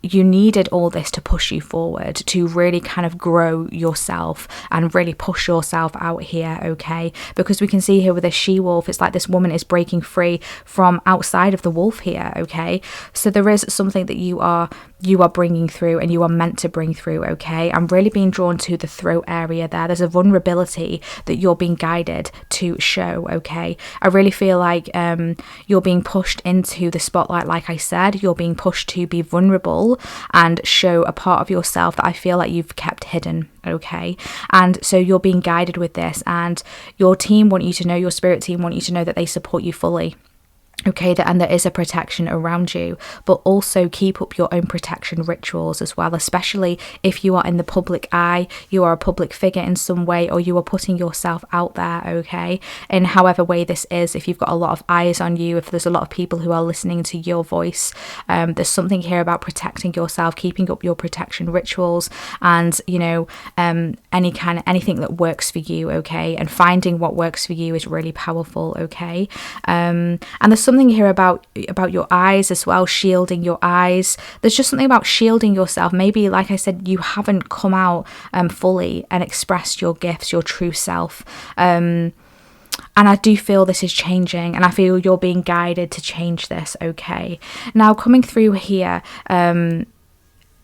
you needed all this to push you forward, to really kind of grow yourself and really push yourself out here, okay? Because we can see here with a she-wolf, it's like this woman is breaking free from outside of the wolf here, okay? So there is something that you are bringing through, and you are meant to bring through, okay? I'm really being drawn to the throat area there. There's a vulnerability that you're being guided to show, okay? I really feel like you're being pushed into the spotlight. Like I said, you're being pushed to be vulnerable and show a part of yourself that I feel like you've kept hidden, okay? And so you're being guided with this, and your team want you to know, your spirit team want you to know that they support you fully. Okay, and there is a protection around you, but also keep up your own protection rituals as well, especially if you are in the public eye, you are a public figure in some way, or you are putting yourself out there, okay, in however way this is. If you've got a lot of eyes on you, if there's a lot of people who are listening to your voice, there's something here about protecting yourself, keeping up your protection rituals, and anything that works for you, okay, and finding what works for you is really powerful, okay. And there's something here about your eyes as well, shielding your eyes. There's just something about shielding yourself. Maybe, like I said, you haven't come out fully and expressed your gifts, your true self. And I do feel this is changing, and I feel you're being guided to change this, okay? Now, coming through here,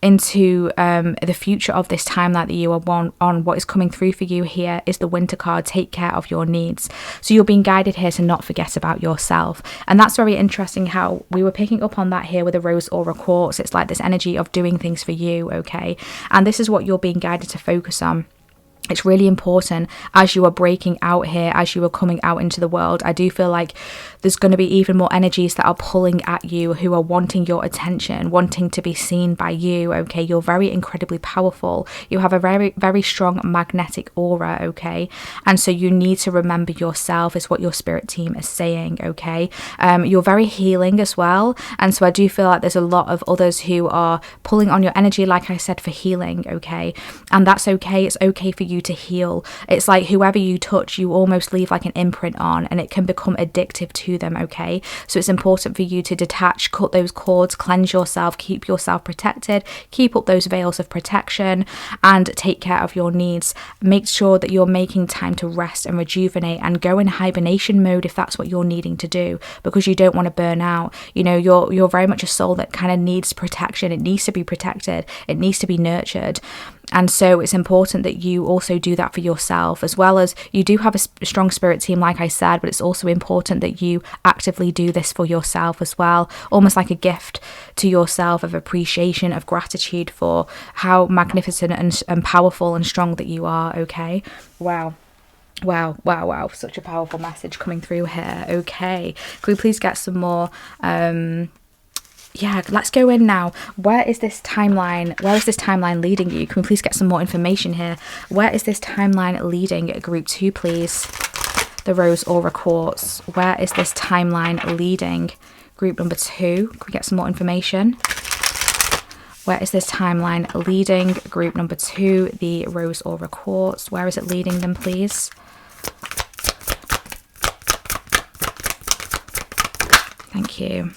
into the future of this timeline that you are on, what is coming through for you here is the Winter card. Take care of your needs. So you're being guided here to not forget about yourself, and that's very interesting how we were picking up on that here with the Rose Aura Quartz. It's like this energy of doing things for you, okay? And this is what you're being guided to focus on. It's really important as you are breaking out here, as you are coming out into the world. I do feel like there's going to be even more energies that are pulling at you, who are wanting your attention, wanting to be seen by you, okay? You're very incredibly powerful. You have a very, very strong magnetic aura, okay? And so you need to remember yourself, is what your spirit team is saying, okay? You're very healing as well. And so I do feel like there's a lot of others who are pulling on your energy, like I said, for healing, okay? And that's okay. It's okay for you to heal. It's like whoever you touch, you almost leave like an imprint on, and it can become addictive to them, okay? So it's important for you to detach, cut those cords, cleanse yourself, keep yourself protected, keep up those veils of protection, and take care of your needs. Make sure that you're making time to rest and rejuvenate and go in hibernation mode if that's what you're needing to do, because you don't want to burn out. You know, you're very much a soul that kind of needs protection. It needs to be protected. It needs to be nurtured. And so it's important that you also do that for yourself, as well as you do have a strong spirit team, like I said, but it's also important that you actively do this for yourself as well, almost like a gift to yourself of appreciation, of gratitude for how magnificent and powerful and strong that you are, okay? Wow. Wow. Such a powerful message coming through here. Okay. Could we please get some more yeah, let's go in now. Where is this timeline leading you? Can we please get some more information here? Where is this timeline leading group 2, please? The Rose Aura Quartz. Where is this timeline leading group number 2? Can we get some more information? Where is this timeline leading group number 2, the Rose Aura Quartz? Where is it leading them, please? Thank you.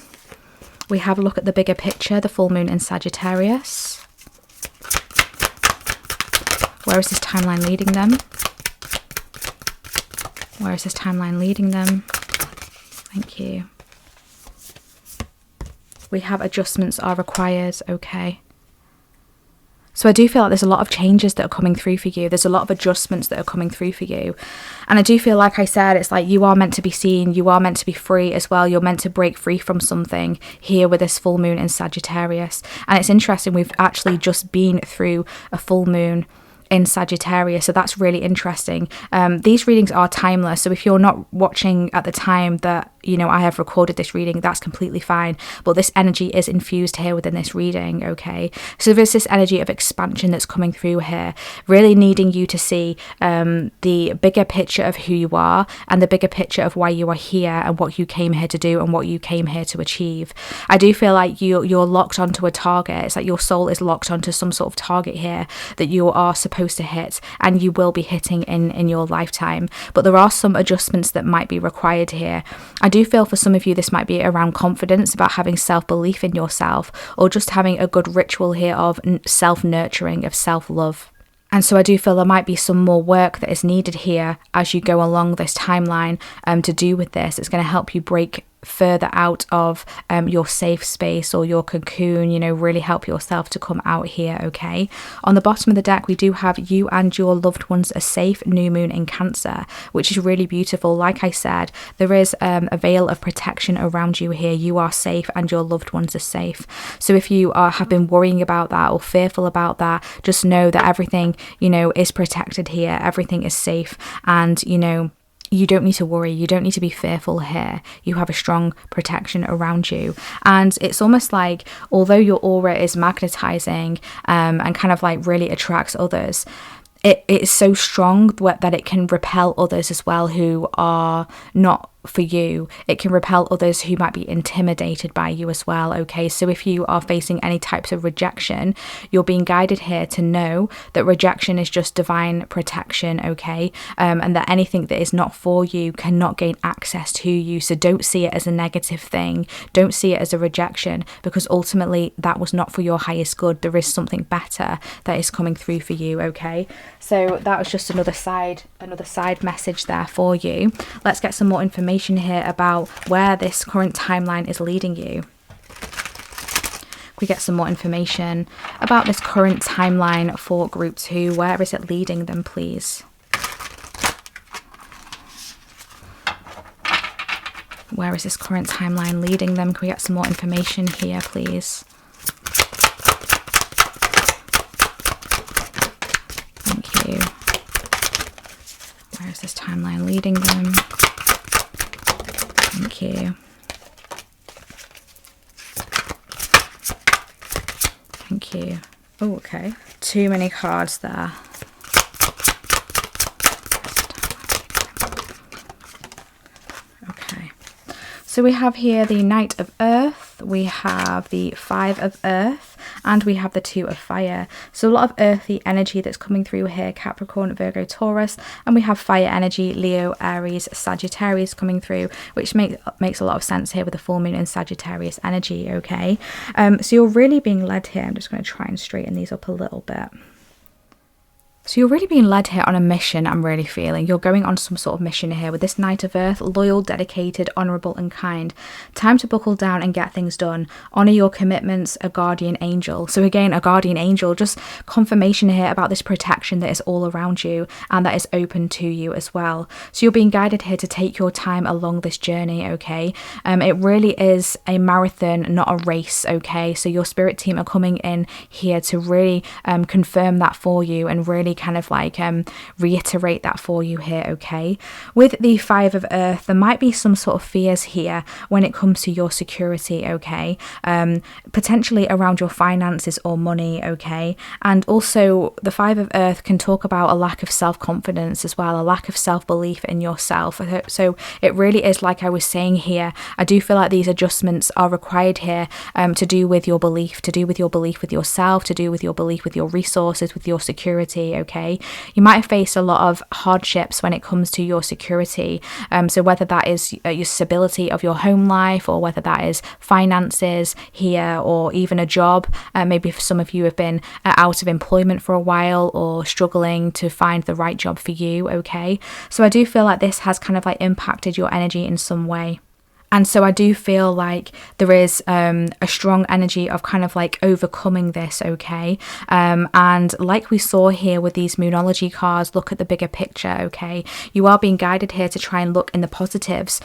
We have a look at the bigger picture, the full moon in Sagittarius. Where is this timeline leading them? Where is this timeline leading them? Thank you. We have adjustments are required, okay. So I do feel like there's a lot of changes that are coming through for you. There's a lot of adjustments that are coming through for you. And I do feel, like I said, it's like you are meant to be seen. You are meant to be free as well. You're meant to break free from something here with this full moon in Sagittarius. And it's interesting, we've actually just been through a full moon in Sagittarius, so that's really interesting. These readings are timeless, so if you're not watching at the time that, you know, I have recorded this reading, that's completely fine, but this energy is infused here within this reading, okay? So there's this energy of expansion that's coming through here, really needing you to see the bigger picture of who you are and the bigger picture of why you are here and what you came here to do and what you came here to achieve. I do feel like you're locked onto a target. It's like your soul is locked onto some sort of target here that you are supposed to hit, and you will be hitting in your lifetime, but there are some adjustments that might be required here. I do feel for some of you this might be around confidence, about having self-belief in yourself, or just having a good ritual here of self-nurturing, of self-love. And so I do feel there might be some more work that is needed here as you go along this timeline to do with this. It's going to help you break further out of your safe space or your cocoon, you know, really help yourself to come out here, okay? On the bottom of the deck, we do have you and your loved ones a safe new moon in Cancer, which is really beautiful. Like I said, there is a veil of protection around you here. You are safe and your loved ones are safe. So if you have been worrying about that or fearful about that, just know that everything, you know, is protected here. Everything is safe, and, you know, you don't need to worry. You don't need to be fearful here. You have a strong protection around you. And it's almost like, although your aura is magnetizing and kind of like really attracts others, it is so strong that it can repel others as well who are not for you. It can repel others who might be intimidated by you as well, okay? So if you are facing any types of rejection, you're being guided here to know that rejection is just divine protection, okay? And that anything that is not for you cannot gain access to you. So don't see it as a negative thing. Don't see it as a rejection, because ultimately that was not for your highest good. There is something better that is coming through for you, okay? So that was just another side message there for you. Let's get some more information here about where this current timeline is leading you. We get some more information about this current timeline for group 2. Where is it leading them, please? Where is this current timeline leading them? Can we get some more information here, please? Thank you. Where is this timeline leading them? Thank you. Thank you. Oh, okay. Too many cards there. Okay. So we have here the Knight of Earth, we have the 5 of Earth, and we have the 2 of Fire. So a lot of earthy energy that's coming through here, Capricorn, Virgo, Taurus, and we have fire energy, Leo, Aries, Sagittarius coming through, which makes a lot of sense here with the full moon and Sagittarius energy, okay? So you're really being led here. I'm just going to try and straighten these up a little bit. So you're really being led here on a mission, I'm really feeling. You're going on some sort of mission here with this Knight of Earth, loyal, dedicated, honourable and kind. Time to buckle down and get things done. Honour your commitments, a guardian angel. So again, a guardian angel, just confirmation here about this protection that is all around you and that is open to you as well. So you're being guided here to take your time along this journey, okay? It really is a marathon, not a race, okay? So your spirit team are coming in here to really confirm that for you and really kind of like reiterate that for you here, okay? With the 5 of Earth, there might be some sort of fears here when it comes to your security, okay? Potentially around your finances or money, okay? And also the 5 of Earth can talk about a lack of self-confidence as well, a lack of self-belief in yourself. So it really is, like I was saying here, I do feel like these adjustments are required here to do with your belief, to do with your belief with yourself, to do with your belief with your resources, with your security, okay? You might have faced a lot of hardships when it comes to your security. So whether that is your stability of your home life, or whether that is finances here, or even a job. Maybe for some of you have been out of employment for a while or struggling to find the right job for you, okay? So I do feel like this has kind of like impacted your energy in some way. And so I do feel like there is a strong energy of kind of like overcoming this, okay? And like we saw here with these Moonology cards, look at the bigger picture, okay? You are being guided here to try and look in the positives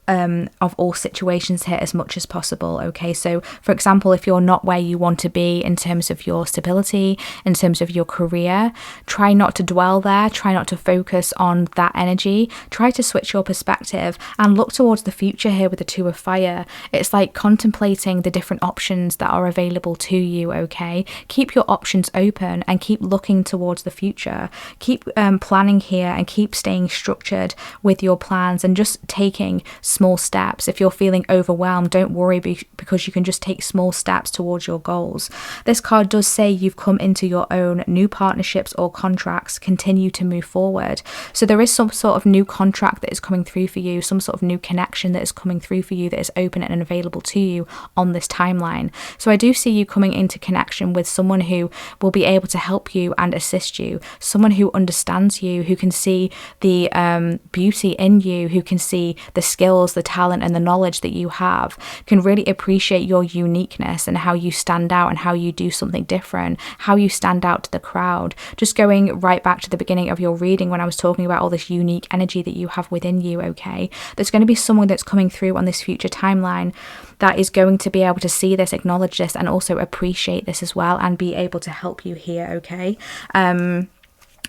of all situations here as much as possible, okay? So for example, if you're not where you want to be in terms of your stability, in terms of your career, try not to dwell there, try not to focus on that energy, try to switch your perspective and look towards the future here with the 2 of Fire. It's like contemplating the different options that are available to you, okay? Keep your options open and keep looking towards the future. Keep planning here and keep staying structured with your plans and just taking small steps. If you're feeling overwhelmed, don't worry, because you can just take small steps towards your goals. This card does say you've come into your own new partnerships or contracts, continue to move forward. So there is some sort of new contract that is coming through for you, some sort of new connection that is coming through for you that is open and available to you on this timeline. So I do see you coming into connection with someone who will be able to help you and assist you, someone who understands you, who can see the beauty in you, who can see the skills, the talent and the knowledge that you have, can really appreciate your uniqueness and how you stand out and how you do something different, how you stand out to the crowd. Just going right back to the beginning of your reading when I was talking about all this unique energy that you have within you, okay? There's going to be someone that's coming through on this future timeline that is going to be able to see this, acknowledge this, and also appreciate this as well and be able to help you here, okay?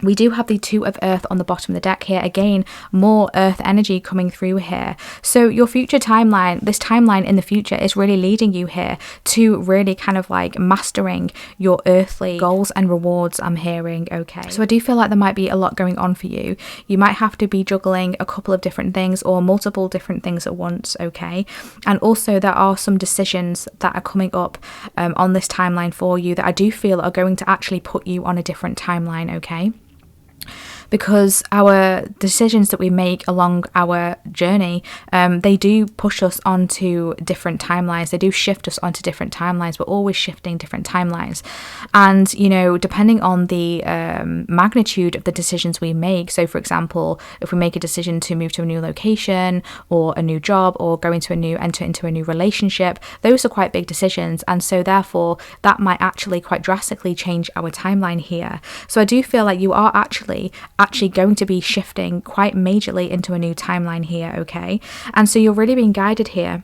We do have the Two of Earth on the bottom of the deck here. Again, more earth energy coming through here. So your future timeline, this timeline in the future is really leading you here to really kind of like mastering your earthly goals and rewards, I'm hearing, okay? So I do feel like there might be a lot going on for you. You might have to be juggling a couple of different things or multiple different things at once, okay? And also there are some decisions that are coming up on this timeline for you that I do feel are going to actually put you on a different timeline, okay? Because our decisions that we make along our journey, they do push us onto different timelines. They do shift us onto different timelines. We're always shifting different timelines. And, you know, depending on the magnitude of the decisions we make, so for example, if we make a decision to move to a new location or a new job or enter into a new relationship, those are quite big decisions. And so therefore, that might actually quite drastically change our timeline here. So I do feel like you are actually going to be shifting quite majorly into a new timeline here, okay? And so you're really being guided here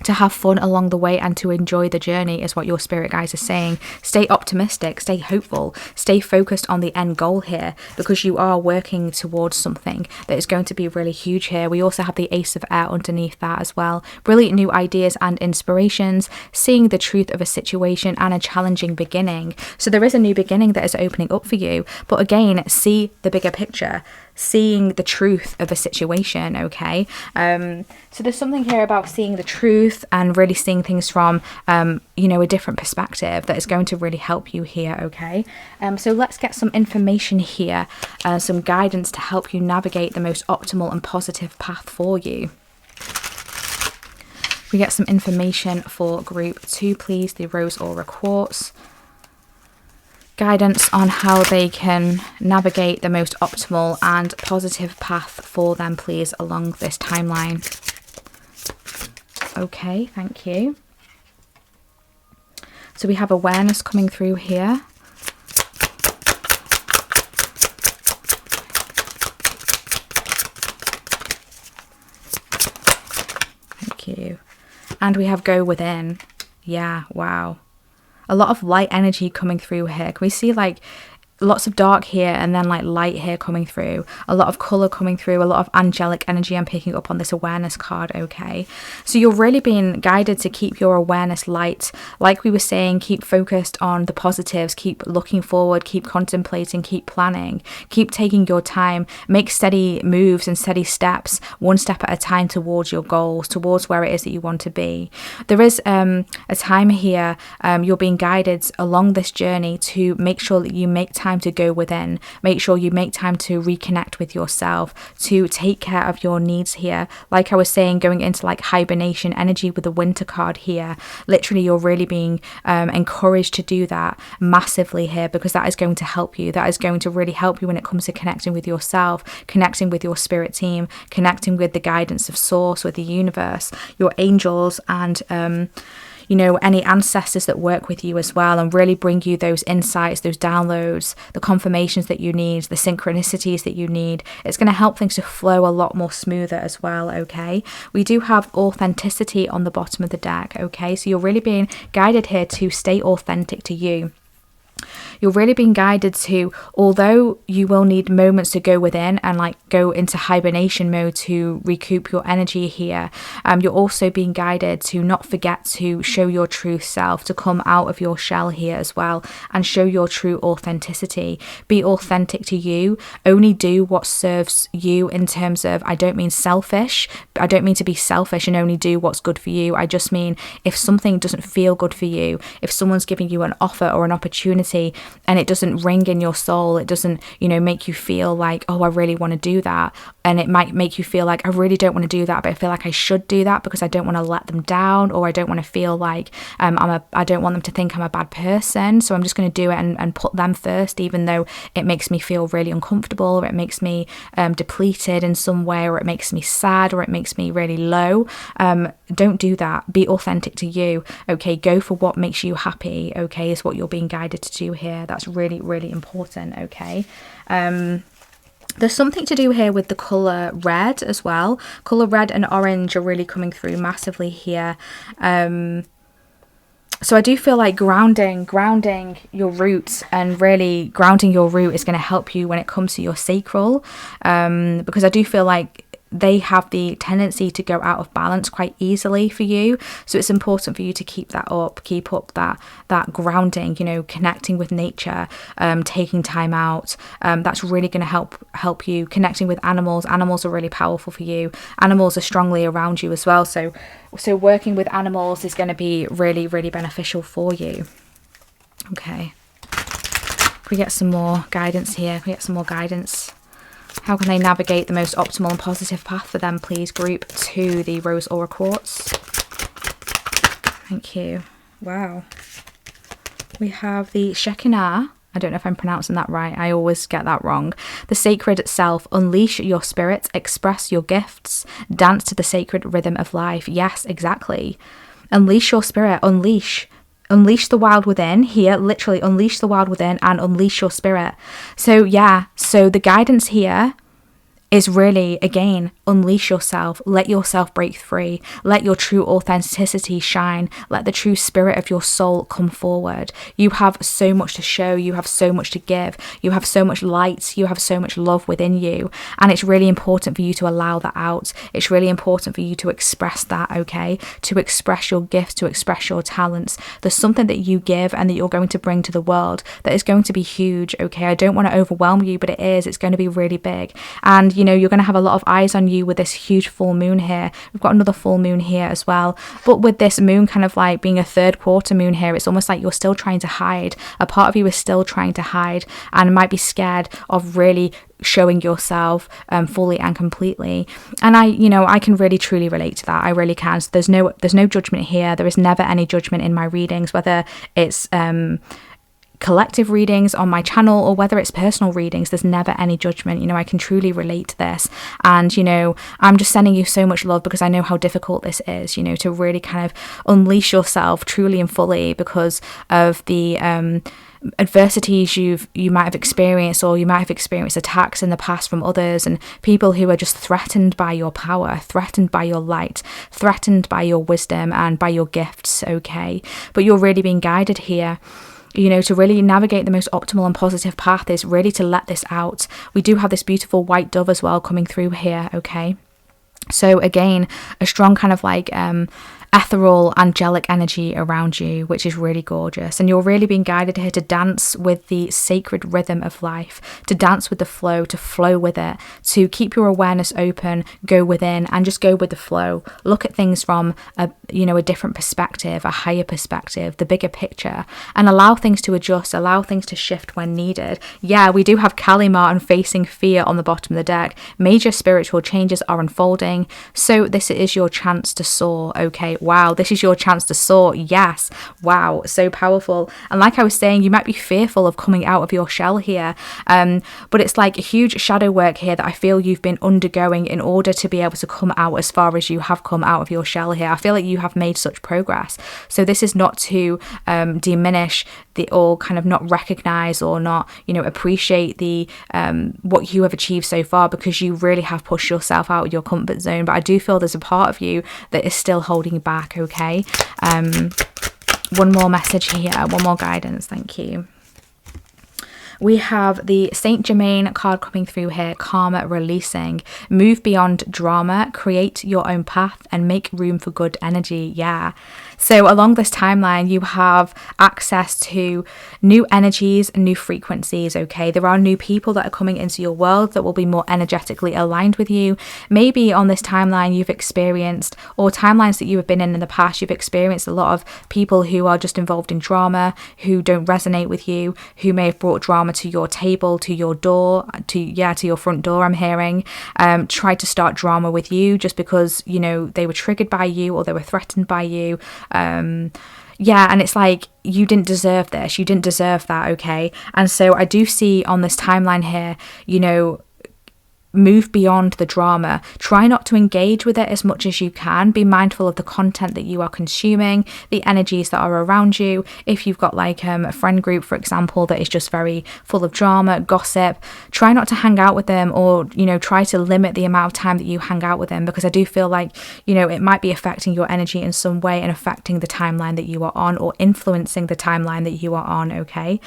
to have fun along the way and to enjoy the journey is what your spirit guides are saying. Stay optimistic, stay hopeful, stay focused on the end goal here, because you are working towards something that is going to be really huge here. We also have the Ace of Air underneath that as well. Brilliant new ideas and inspirations, seeing the truth of a situation and a challenging beginning. So there is a new beginning that is opening up for you, but again, see the bigger picture, seeing the truth of a situation, okay? So there's something here about seeing the truth and really seeing things from, you know, a different perspective that is going to really help you here, okay? So let's get some information here, some guidance to help you navigate the most optimal and positive path for you. We get some information for group 2, please, the Rose Aura Quartz. Guidance on how they can navigate the most optimal and positive path for them, please, along this timeline. Okay, thank you. So we have awareness coming through here. Thank you. And we have go within. Yeah, wow. A lot of light energy coming through here. Can we see like lots of dark here and then like light here coming through, a lot of color coming through, a lot of angelic energy I'm picking up on this awareness card, okay? So you're really being guided to keep your awareness light. Like we were saying, keep focused on the positives, keep looking forward, keep contemplating, keep planning, keep taking your time, make steady moves and steady steps, one step at a time towards your goals, towards where it is that you want to be. There is a time here, you're being guided along this journey to make sure that you make time to go within, make sure you make time to reconnect with yourself, to take care of your needs here. Like I was saying, going into like hibernation energy with the winter card here, literally you're really being encouraged to do that massively here, because that is going to help you. That is going to really help you when it comes to connecting with yourself, connecting with your spirit team, connecting with the guidance of source, with the universe, your angels, and you know, any ancestors that work with you as well, and really bring you those insights, those downloads, the confirmations that you need, the synchronicities that you need. It's going to help things to flow a lot more smoother as well, okay? We do have authenticity on the bottom of the deck, okay? So you're really being guided here to stay authentic to you. You're really being guided to, although you will need moments to go within and like go into hibernation mode to recoup your energy here, you're also being guided to not forget to show your true self, to come out of your shell here as well and show your true authenticity. Be authentic to you. Only do what serves you in terms of, I don't mean selfish. I don't mean to be selfish and only do what's good for you. I just mean if something doesn't feel good for you, if someone's giving you an offer or an opportunity and it doesn't ring in your soul, it doesn't, you know, make you feel like, oh, I really want to do that. And it might make you feel like, I really don't want to do that, but I feel like I should do that because I don't want to let them down, or I don't want to feel like I don't want them to think I'm a bad person. So I'm just going to do it and put them first, even though it makes me feel really uncomfortable, or it makes me depleted in some way, or it makes me sad, or it makes me really low. Don't do that. Be authentic to you, okay? Go for what makes you happy, okay, is what you're being guided to do here. That's really, really important, okay? There's something to do here with the colour red as well. Colour red and orange are really coming through massively here. So I do feel like grounding your roots, and really grounding your root is going to help you when it comes to your sacral, because I do feel like they have the tendency to go out of balance quite easily for you. So it's important for you to keep up that grounding, you know, connecting with nature, taking time out. That's really going to help you. Connecting with animals are really powerful for you. Animals are strongly around you as well, so working with animals is going to be really, really beneficial for you. Okay, can we get some more guidance here? Can we get some more guidance? How can they navigate the most optimal and positive path for them, please? Group 2, the Rose Aura Quartz. Thank you. Wow. We have the Shekinah. I don't know if I'm pronouncing that right. I always get that wrong. The sacred self. Unleash your spirit. Express your gifts. Dance to the sacred rhythm of life. Yes, exactly. Unleash your spirit. Unleash the wild within here, literally unleash the wild within and unleash your spirit. So yeah, so the guidance here is really, again, unleash yourself, let yourself break free, let your true authenticity shine, let the true spirit of your soul come forward. You have so much to show, you have so much to give, you have so much light, you have so much love within you, and it's really important for you to allow that out. It's really important for you to express that, okay? To express your gifts, to express your talents. There's something that you give and that you're going to bring to the world that is going to be huge, okay? I don't want to overwhelm you, but it is. It's going to be really big. And, you know, you're going to have a lot of eyes on you with this huge full moon here. We've got another full moon here as well. But with this moon kind of like being a third quarter moon here, it's almost like you're still trying to hide. A part of you is still trying to hide and might be scared of really showing yourself fully and completely. And I can really truly relate to that. I really can. So there's no judgment here. There is never any judgment in my readings, whether it's collective readings on my channel or whether it's personal readings. There's never any judgment. You know, I can truly relate to this, and you know, I'm just sending you so much love because I know how difficult this is, you know, to really kind of unleash yourself truly and fully because of the adversities you might have experienced, or you might have experienced attacks in the past from others and people who are just threatened by your power, threatened by your light, threatened by your wisdom and by your gifts, okay? But you're really being guided here, you know, to really navigate the most optimal and positive path is really to let this out. We do have this beautiful white dove as well coming through here, okay? So again, a strong kind of like ethereal, angelic energy around you, which is really gorgeous. And you're really being guided here to dance with the sacred rhythm of life, to dance with the flow, to flow with it, to keep your awareness open, go within and just go with the flow. Look at things from a different perspective, a higher perspective, the bigger picture, and allow things to adjust, allow things to shift when needed. Yeah, we do have Kalima and facing fear on the bottom of the deck. Major spiritual changes are unfolding. So this is your chance to soar, okay? Wow, this is your chance to soar. Yes. Wow, so powerful. And like I was saying, you might be fearful of coming out of your shell here, but it's like a huge shadow work here that I feel you've been undergoing in order to be able to come out as far as you have come out of your shell here. I feel like you have made such progress. So this is not to diminish or kind of not recognize or not, you know, appreciate the what you have achieved so far, because you really have pushed yourself out of your comfort zone. But I do feel there's a part of you that is still holding you back, okay? One more message here, one more guidance, thank you. We have the Saint Germain card coming through here, karma releasing. Move beyond drama, create your own path and make room for good energy. Yeah. So along this timeline, you have access to new energies and new frequencies, okay? There are new people that are coming into your world that will be more energetically aligned with you. Maybe on this timeline you've experienced, or timelines that you have been in the past, you've experienced a lot of people who are just involved in drama, who don't resonate with you, who may have brought drama to your table, to your door, to your front door, I'm hearing, tried to start drama with you just because, you know, they were triggered by you or they were threatened by you. And it's like, you didn't deserve this, you didn't deserve that, okay? And so I do see on this timeline here, you know, move beyond the drama. Try not to engage with it as much as you can. Be mindful of the content that you are consuming, the energies that are around you. If you've got like a friend group, for example, that is just very full of drama, gossip, try not to hang out with them, or, you know, try to limit the amount of time that you hang out with them, because I do feel like, you know, it might be affecting your energy in some way and affecting the timeline that you are on, or influencing the timeline that you are on, okay?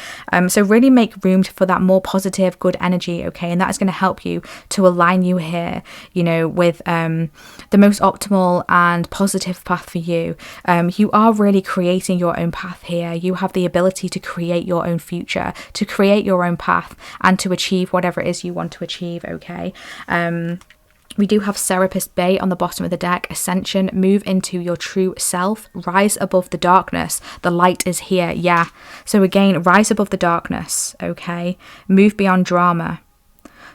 So really make room for that more positive, good energy, okay? And that is going to help you to align you here, you know, with the most optimal and positive path for you. You are really creating your own path here. You have the ability to create your own future, to create your own path, and to achieve whatever it is you want to achieve, okay? We do have Serapis Bay on the bottom of the deck. Ascension, move into your true self, rise above the darkness. The light is here, yeah. So again, rise above the darkness, okay? Move beyond drama.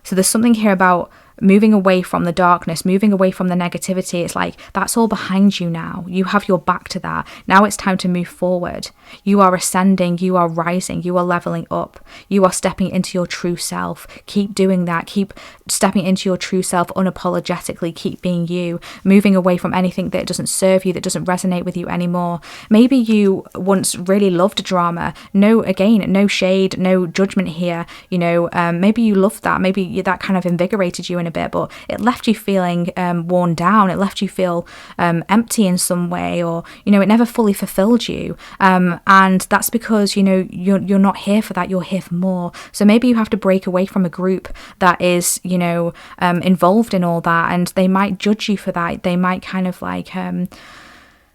So there's something here about moving away from the darkness, moving away from the negativity. It's like, that's all behind you now. You have your back to that. Now it's time to move forward. You are ascending, you are rising, you are leveling up. You are stepping into your true self. Keep doing that. Keep stepping into your true self unapologetically. Keep being you, moving away from anything that doesn't serve you, that doesn't resonate with you anymore. Maybe you once really loved drama. No, again, no shade, no judgment here. You know, maybe you loved that. Maybe that kind of invigorated you in a bit, but it left you feeling worn down. It left you feel empty in some way, or, you know, it never fully fulfilled you, and that's because, you know, you're not here for that. You're here for more. So maybe you have to break away from a group that is, you know, involved in all that, and they might judge you for that. They might kind of like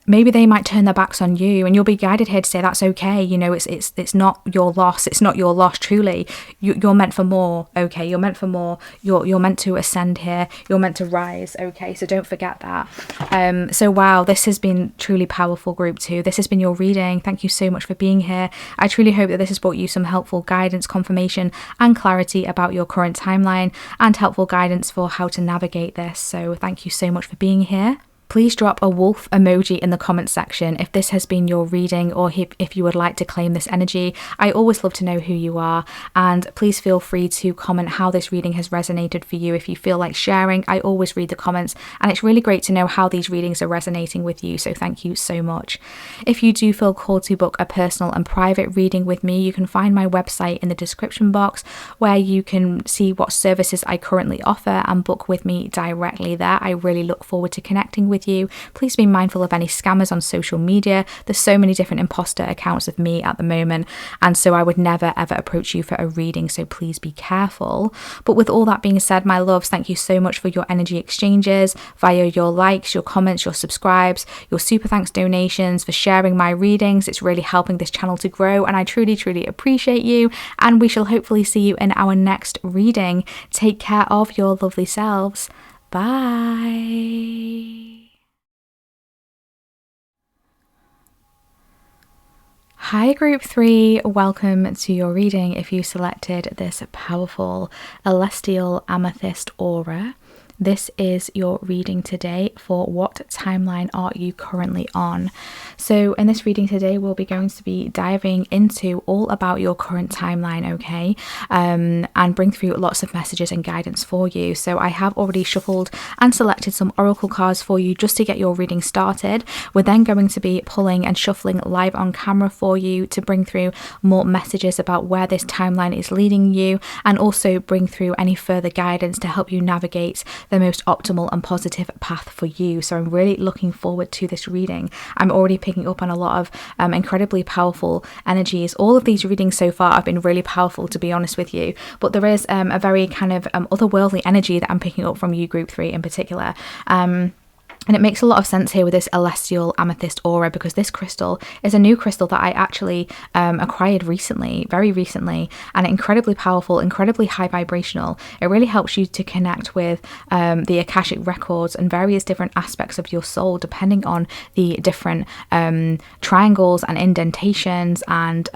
maybe they might turn their backs on you, and you'll be guided here to say that's okay. You know, it's not your loss. It's not your loss. Truly, you're meant for more. Okay, you're meant for more. You're meant to ascend here. You're meant to rise. Okay, so don't forget that. So wow, this has been truly powerful, group 2. This has been your reading. Thank you so much for being here. I truly hope that this has brought you some helpful guidance, confirmation, and clarity about your current timeline, and helpful guidance for how to navigate this. So thank you so much for being here. Please drop a wolf emoji in the comment section if this has been your reading, or if you would like to claim this energy. I always love to know who you are, and please feel free to comment how this reading has resonated for you if you feel like sharing. I always read the comments, and it's really great to know how these readings are resonating with you, so thank you so much. If you do feel called to book a personal and private reading with me, you can find my website in the description box, where you can see what services I currently offer and book with me directly there. I really look forward to connecting with you. Please be mindful of any scammers on social media. There's so many different imposter accounts of me at the moment, and so I would never ever approach you for a reading, so please be careful. But with all that being said, my loves, thank you so much for your energy exchanges via your likes, your comments, your subscribes, your super thanks donations, for sharing my readings. It's really helping this channel to grow, and I truly appreciate you, and we shall hopefully see you in our next reading. Take care of your lovely selves. Bye. Hi group 3, welcome to your reading if you selected this powerful celestial amethyst aura. This is your reading today for what timeline are you currently on. So in this reading today, we'll be going to be diving into all about your current timeline, okay? And bring through lots of messages and guidance for you. So I have already shuffled and selected some oracle cards for you just to get your reading started. We're then going to be pulling and shuffling live on camera for you to bring through more messages about where this timeline is leading you, and also bring through any further guidance to help you navigate the most optimal and positive path for you. So I'm really looking forward to this reading. I'm already picking up on a lot of incredibly powerful energies. All of these readings so far have been really powerful, to be honest with you, but there is a very kind of otherworldly energy that I'm picking up from you group 3 in particular. And it makes a lot of sense here with this celestial amethyst aura, because this crystal is a new crystal that I actually acquired recently, very recently, and incredibly powerful, incredibly high vibrational. It really helps you to connect with the Akashic records and various different aspects of your soul, depending on the different triangles and indentations and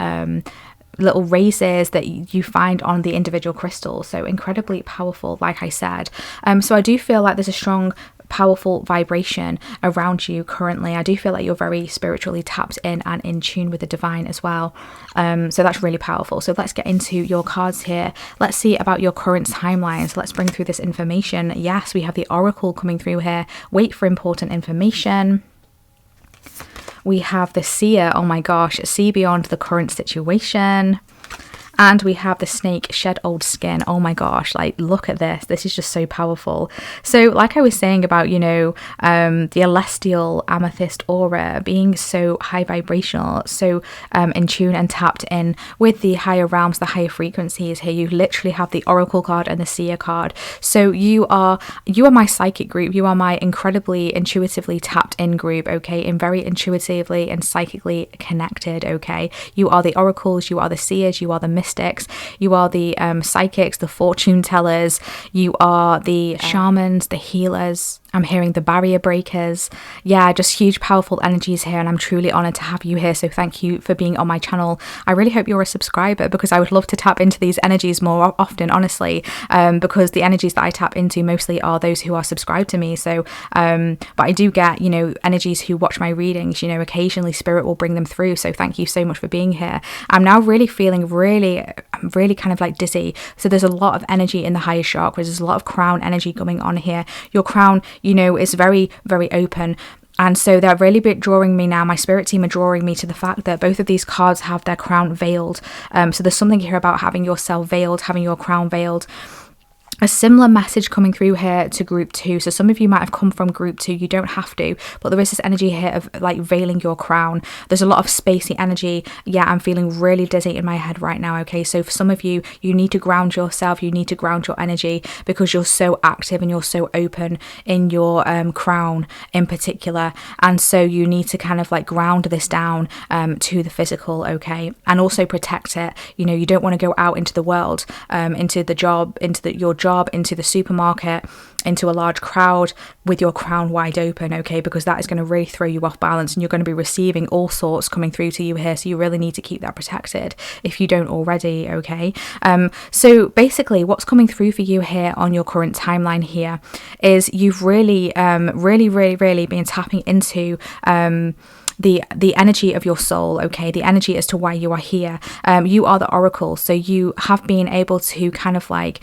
little raises that you find on the individual crystals. So incredibly powerful, like I said. So I do feel like there's a strong powerful vibration around you currently. I do feel like you're very spiritually tapped in and in tune with the divine as well. So that's really powerful. So let's get into your cards here. Let's see about your current timelines. Let's bring through this information. Yes, we have the Oracle coming through here. Wait for important information. We have the Seer. Oh my gosh, see beyond the current situation. And we have the Snake, shed old skin. Oh my gosh, like look at this. This is just so powerful. So like I was saying about, you know, the celestial amethyst aura being so high vibrational, so in tune and tapped in with the higher realms, the higher frequencies here. You literally have the Oracle card and the Seer card. So you are my psychic group. You are my incredibly intuitively tapped in group, okay, and very intuitively and psychically connected, okay. You are the oracles, you are the seers, you are the mystics, you are the psychics, the fortune tellers, you are the shamans, the healers. I'm hearing the barrier breakers. Yeah, just huge powerful energies here, and I'm truly honored to have you here. So thank you for being on my channel. I really hope you're a subscriber, because I would love to tap into these energies more often, honestly, because the energies that I tap into mostly are those who are subscribed to me. So but I do get, you know, energies who watch my readings, you know, occasionally spirit will bring them through. So thank you so much for being here. I'm now really feeling really kind of like dizzy. So there's a lot of energy in the higher chakras. There's a lot of crown energy going on here. Your crown, you know, is very open. And so they're really drawing me now, my spirit team are drawing me to the fact that both of these cards have their crown veiled. So there's something here about having yourself veiled, having your crown veiled. A similar message coming through here to group 2. So some of you might have come from group 2. You don't have to, but there is this energy here of like veiling your crown. There's a lot of spacey energy. Yeah, I'm feeling really dizzy in my head right now. Okay, so for some of you, you need to ground yourself. You need to ground your energy, because you're so active and you're so open in your crown in particular. And so you need to kind of like ground this down to the physical, okay, and also protect it. You know, you don't want to go out into the world, into the job, into your job, into the supermarket, into a large crowd with your crown wide open, okay, because that is going to really throw you off balance, and you're going to be receiving all sorts coming through to you here. So you really need to keep that protected if you don't already, okay. So basically what's coming through for you here on your current timeline here is you've really been tapping into the energy of your soul, okay, the energy as to why you are here. You are the Oracle, so you have been able to kind of like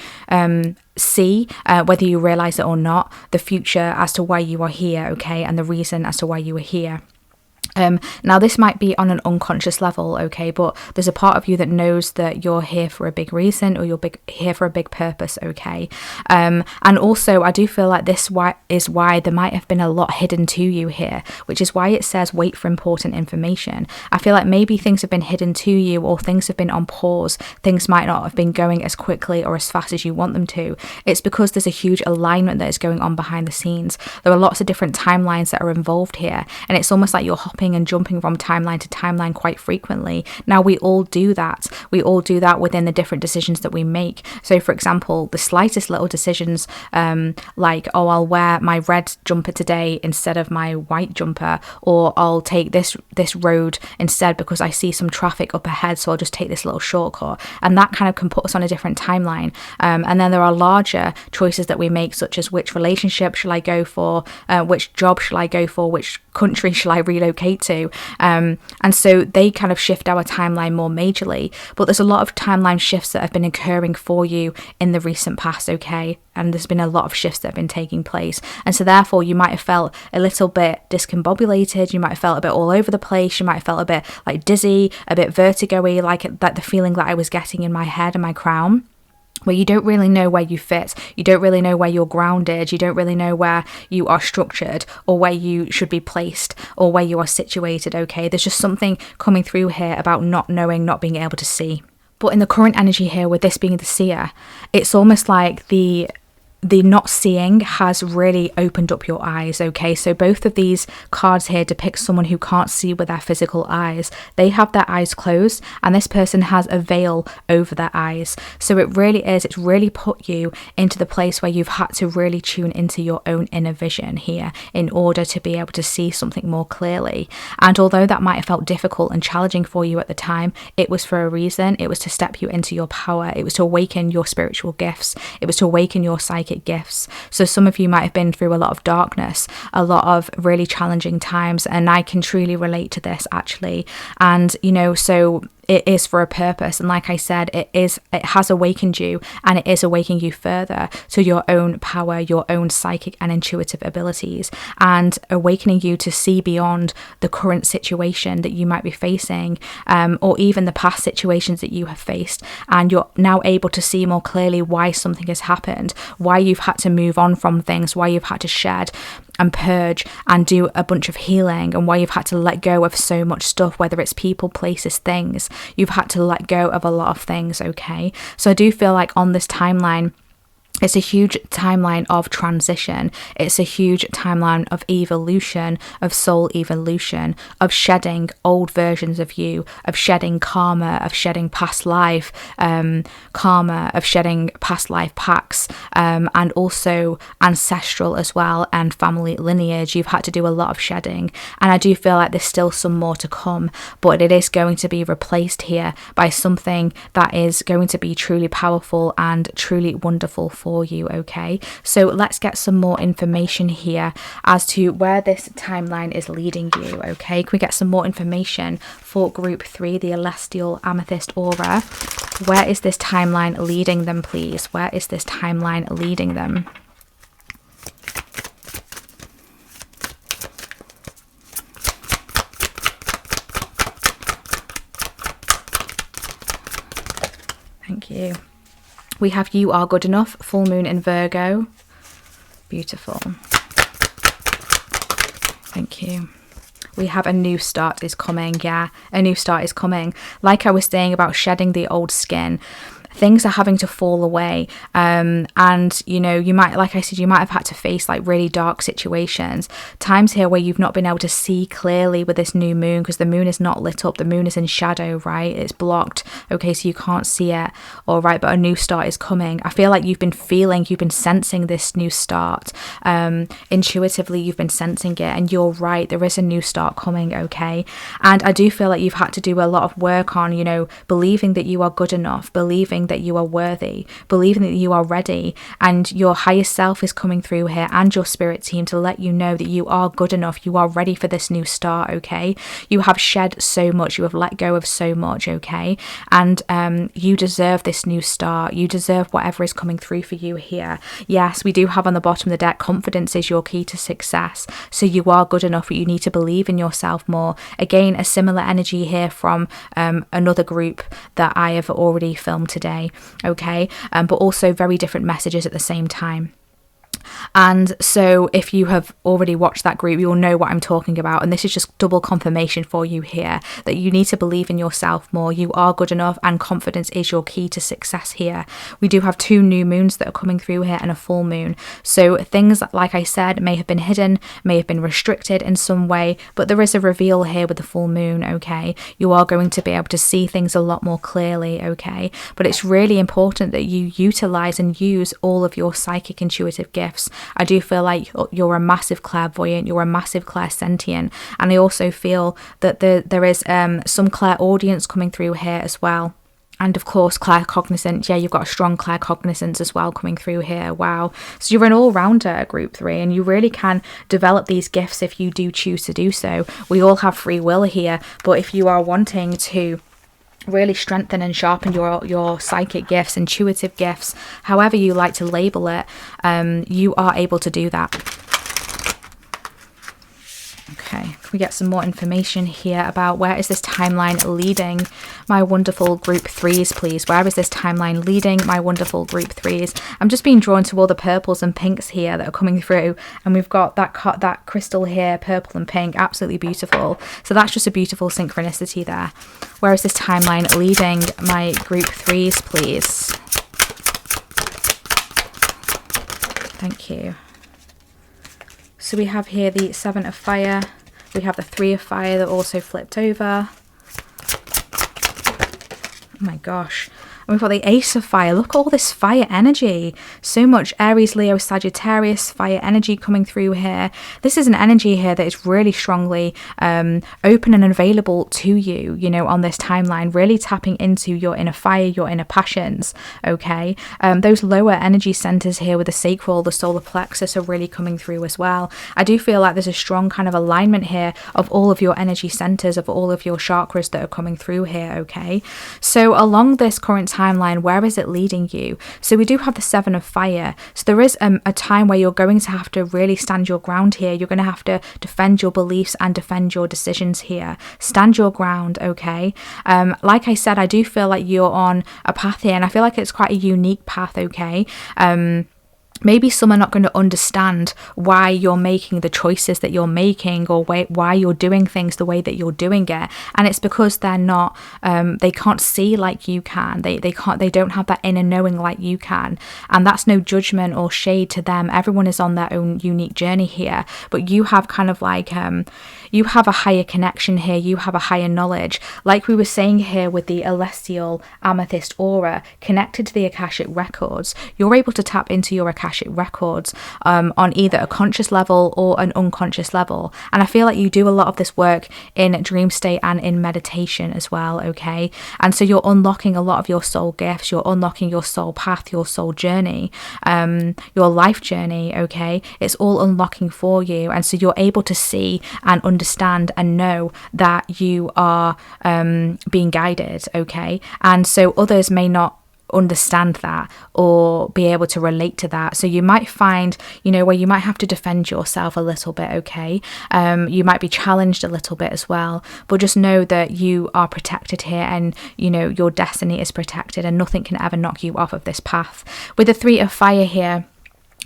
see, whether you realize it or not, the future as to why you are here, okay, and the reason as to why you are here. Now this might be on an unconscious level, okay, but there's a part of you that knows that you're here for a big reason, or you're here for a big purpose, okay. And also I do feel like this is why there might have been a lot hidden to you here, which is why it says wait for important information. I feel like maybe things have been hidden to you, or things have been on pause. Things might not have been going as quickly or as fast as you want them to. It's because there's a huge alignment that is going on behind the scenes. There are lots of different timelines that are involved here, and it's almost like you're hopping and jumping from timeline to timeline quite frequently. Now we all do that. We all do that within the different decisions that we make. So for example, the slightest little decisions, like, oh, I'll wear my red jumper today instead of my white jumper, or I'll take this road instead because I see some traffic up ahead, so I'll just take this little shortcut. And that kind of can put us on a different timeline. And then there are larger choices that we make, such as which relationship shall I go for, which job shall I go for, which country shall I relocate to, and so they kind of shift our timeline more majorly. But there's a lot of timeline shifts that have been occurring for you in the recent past, okay, and there's been a lot of shifts that have been taking place, and so therefore you might have felt a little bit discombobulated, you might have felt a bit all over the place, you might have felt a bit like dizzy, a bit vertigo-y, like that the feeling that I was getting in my head and my crown, where you don't really know where you fit, you don't really know where you're grounded, you don't really know where you are structured, or where you should be placed, or where you are situated, okay. There's just something coming through here about not knowing, not being able to see. But in the current energy here, with this being the Seer, it's almost like the not seeing has really opened up your eyes, okay. So both of these cards here depict someone who can't see with their physical eyes. They have their eyes closed, and this person has a veil over their eyes. So it's really put you into the place where you've had to really tune into your own inner vision here in order to be able to see something more clearly. And although that might have felt difficult and challenging for you at the time, it was for a reason. It was to step you into your power. It was to awaken your spiritual gifts. It was to awaken your psychic psychic gifts. So some of you might have been through a lot of darkness, a lot of really challenging times, and I can truly relate to this actually. And you know, so it is for a purpose, and like I said, it has awakened you, and it is awakening you further to your own power, your own psychic and intuitive abilities, and awakening you to see beyond the current situation that you might be facing, or even the past situations that you have faced, and you're now able to see more clearly why something has happened, why you've had to move on from things, why you've had to shed and purge and do a bunch of healing, and why you've had to let go of so much stuff, whether it's people, places, things. You've had to let go of a lot of things, okay? So I do feel like on this timeline, it's a huge timeline of transition. It's a huge timeline of evolution, of soul evolution, of shedding old versions of you, of shedding karma, of shedding past life karma, of shedding past life pacts, and also ancestral as well, and family lineage. You've had to do a lot of shedding, and I do feel like there's still some more to come, but it is going to be replaced here by something that is going to be truly powerful and truly wonderful for you, okay? So let's get some more information here as to where this timeline is leading you, okay? Can we get some more information for group 3, the Celestial Amethyst Aura? Where is this timeline leading them, please? Where is this timeline leading them? Thank you. We have You Are Good Enough, full moon in Virgo. Beautiful. Thank you. We have a new start is coming. Yeah, a new start is coming. Like I was saying about shedding the old skin, things are having to fall away, and you know, you might, like I said, you might have had to face like really dark situations, times here where you've not been able to see clearly with this new moon, because the moon is not lit up, the moon is in shadow, right? It's blocked, okay, so you can't see it, all right, but a new start is coming. I feel like you've been sensing this new start, intuitively you've been sensing it, and you're right, there is a new start coming, okay? And I do feel like you've had to do a lot of work on, you know, believing that you are good enough, believing that you are worthy, believing that you are ready, and your higher self is coming through here, and your spirit team, to let you know that you are good enough, you are ready for this new start, okay? You have shed so much, you have let go of so much, okay? And you deserve this new start, you deserve whatever is coming through for you here. Yes, we do have on the bottom of the deck, confidence is your key to success, so you are good enough, but you need to believe in yourself more. Again, a similar energy here from another group that I have already filmed today, okay, but also very different messages at the same time. And so if you have already watched that group, you'll know what I'm talking about, and this is just double confirmation for you here that you need to believe in yourself more. You are good enough, and confidence is your key to success here. We do have 2 new moons that are coming through here, and a full moon, so things, like I said, may have been hidden, may have been restricted in some way, but there is a reveal here with the full moon, okay? You are going to be able to see things a lot more clearly, okay? But it's really important that you utilize and use all of your psychic intuitive gifts. I do feel like you're a massive clairvoyant, you're a massive clairsentient, and I also feel that there is some clairaudience coming through here as well. And of course, claircognizant, yeah, you've got a strong claircognizance as well coming through here. Wow. So you're an all-rounder, group 3, and you really can develop these gifts if you do choose to do so. We all have free will here, but if you are wanting to really strengthen and sharpen your psychic gifts, intuitive gifts, however you like to label it, you are able to do that. Okay, can we get some more information here about where is this timeline leading my wonderful group 3s, please? Where is this timeline leading my wonderful group 3s? I'm just being drawn to all the purples and pinks here that are coming through, and we've got that crystal here, purple and pink, absolutely beautiful. So that's just a beautiful synchronicity there. Where is this timeline leading my group 3s, please? Thank you. So we have here the 7 of Fire, we have the 3 of Fire that also flipped over. Oh my gosh. we've got the Ace of Fire. Look at all this fire energy. So much Aries, Leo, Sagittarius, fire energy coming through here. This is an energy here that is really strongly open and available to you, you know, on this timeline, really tapping into your inner fire, your inner passions, okay? Those lower energy centers here with the sacral, the solar plexus are really coming through as well. I do feel like there's a strong kind of alignment here of all of your energy centers, of all of your chakras that are coming through here, okay? So along this current timeline, where is it leading you? So we do have the Seven of Fire. So there is a time where you're going to have to really stand your ground here. You're going to have to defend your beliefs and defend your decisions here. Stand your ground, okay? Like I said, I do feel like you're on a path here, and I feel like it's quite a unique path, okay? Maybe some are not going to understand why you're making the choices that you're making, or why you're doing things the way that you're doing it, and it's because they're not they can't see like you can. They don't have that inner knowing like you can, and that's no judgment or shade to them. Everyone is on their own unique journey here, but you have kind of like you have a higher connection here, you have a higher knowledge, like we were saying here with the celestial amethyst aura connected to the Akashic records. You're able to tap into your Akashic records on either a conscious level or an unconscious level, and I feel like you do a lot of this work in dream state and in meditation as well, okay? And so you're unlocking a lot of your soul gifts, you're unlocking your soul path, your soul journey, your life journey, okay? It's all unlocking for you, and so you're able to see and understand and know that you are being guided, okay? And so others may not understand that or be able to relate to that, so you might find, you know, where you might have to defend yourself a little bit, okay? You might be challenged a little bit as well, but just know that you are protected here, and you know your destiny is protected, and nothing can ever knock you off of this path. With the Three of Fire here,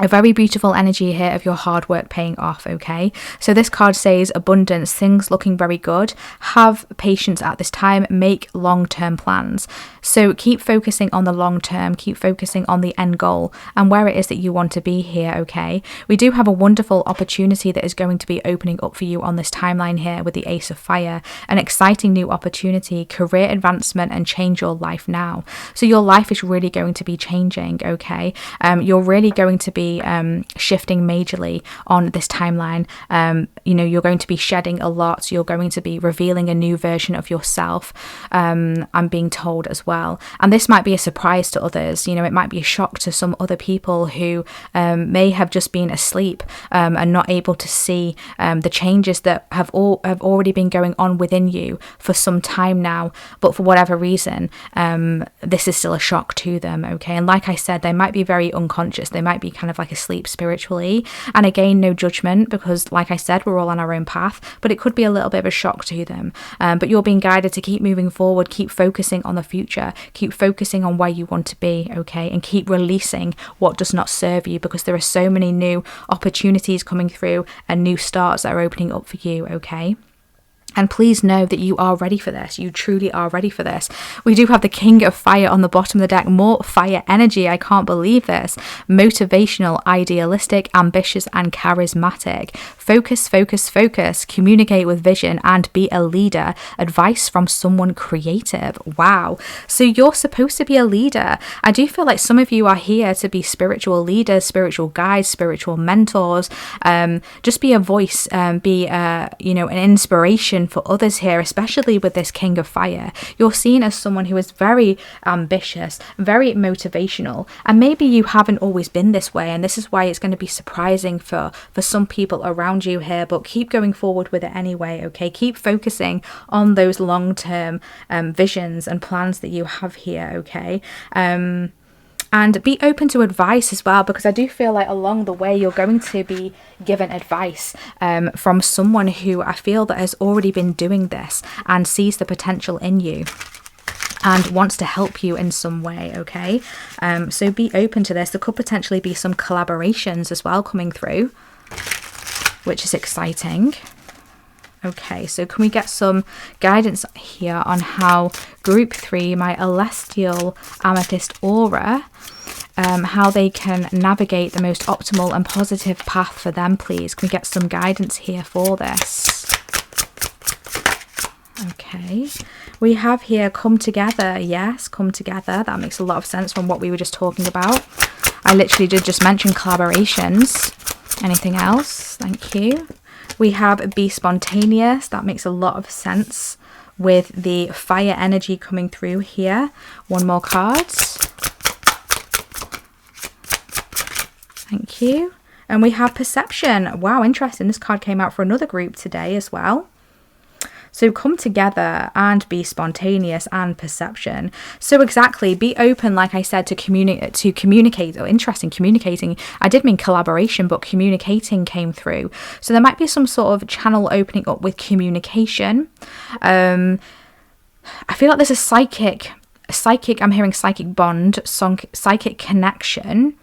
a very beautiful energy here of your hard work paying off, okay? So this card says abundance, things looking very good. Have patience at this time, make long-term plans. So keep focusing on the long term, keep focusing on the end goal and where it is that you want to be here, okay? We do have a wonderful opportunity that is going to be opening up for you on this timeline here with the Ace of Fire, an exciting new opportunity, career advancement, and change your life now. So your life is really going to be changing, okay? You're really going to be shifting majorly on this timeline. You know, you're going to be shedding a lot, you're going to be revealing a new version of yourself, I'm being told as well. And this might be a surprise to others, you know, it might be a shock to some other people who may have just been asleep and not able to see the changes that have already been going on within you for some time now, but for whatever reason this is still a shock to them, okay? And like I said, they might be very unconscious, they might be kind of like asleep spiritually, and again, no judgment, because like I said, we're all on our own path, but it could be a little bit of a shock to them, but you're being guided to keep moving forward, keep focusing on the future, keep focusing on where you want to be, okay? And keep releasing what does not serve you, because there are so many new opportunities coming through and new starts that are opening up for you, okay? And please know that you are ready for this. You truly are ready for this. We do have the King of Fire on the bottom of the deck. More fire energy. I can't believe this. Motivational, idealistic, ambitious, and charismatic. Focus, focus, focus. Communicate with vision and be a leader. Advice from someone creative. Wow. So you're supposed to be a leader. I do feel like some of you are here to be spiritual leaders, spiritual guides, spiritual mentors. Just be a voice, be you know, an inspiration for others here, especially with this King of Fire. You're seen as someone who is very ambitious, very motivational, and maybe you haven't always been this way, and this is why it's going to be surprising for some people around you here, but keep going forward with it anyway, okay? Keep focusing on those long-term visions and plans that you have here, okay? And be open to advice as well, because I do feel like along the way you're going to be given advice from someone who I feel that has already been doing this and sees the potential in you and wants to help you in some way, okay? So be open to this. There could potentially be some collaborations as well coming through, which is exciting. Okay, so can we get some guidance here on how Group 3, my celestial amethyst aura, how they can navigate the most optimal and positive path for them, please? Can we get some guidance here for this? Okay, We have here come together. Yes, come together. That makes a lot of sense from what we were just talking about. I literally did just mention collaborations. Anything else? Thank you. We have be spontaneous. That makes a lot of sense with the fire energy coming through here. One more card. Thank you. And we have perception. Wow, interesting. This card came out for another group today as well. So come together and be spontaneous and perception. So exactly, be open, like I said, to communicate. Oh, interesting, communicating. I did mean collaboration, but communicating came through. So there might be some sort of channel opening up with communication. I feel like there's a psychic, I'm hearing psychic bond, psychic connection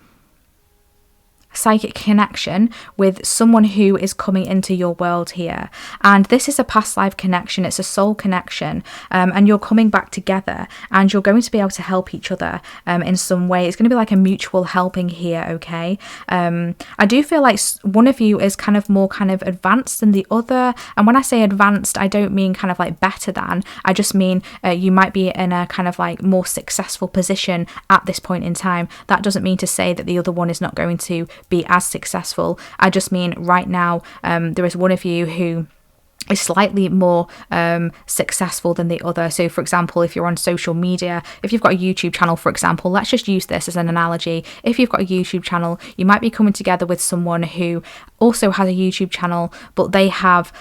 with someone who is coming into your world here, and this is a past life connection. It's a soul connection, and you're coming back together, and you're going to be able to help each other in some way. It's going to be like a mutual helping here. Okay, I do feel like one of you is kind of more kind of advanced than the other, and when I say advanced, I don't mean kind of like better than. I just mean you might be in a kind of like more successful position at this point in time. That doesn't mean to say that the other one is not going to be as successful. I just mean right now there is one of you who is slightly more successful than the other. So for example, if you're on social media, if you've got a YouTube channel, for example, let's just use this as an analogy. If you've got a YouTube channel, you might be coming together with someone who also has a YouTube channel, but they have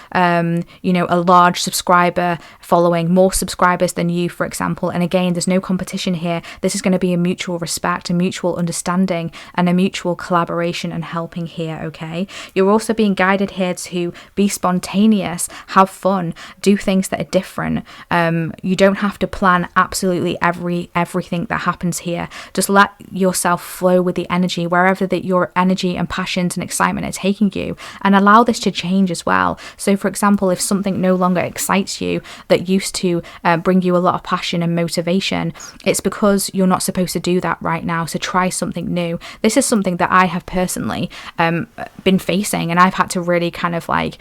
you know, a large subscriber following, more subscribers than you, for example. And again, there's no competition here. This is going to be a mutual respect, a mutual understanding, and a mutual collaboration and helping here. Okay, you're also being guided here to be spontaneous, have fun, do things that are different. You don't have to plan absolutely everything that happens here. Just let yourself flow with the energy wherever that your energy and passions and excitement are taking you, and allow this to change as well. So for example, if something no longer excites you that used to bring you a lot of passion and motivation, it's because you're not supposed to do that right now. So try something new. This is something that I have personally been facing, and I've had to really kind of like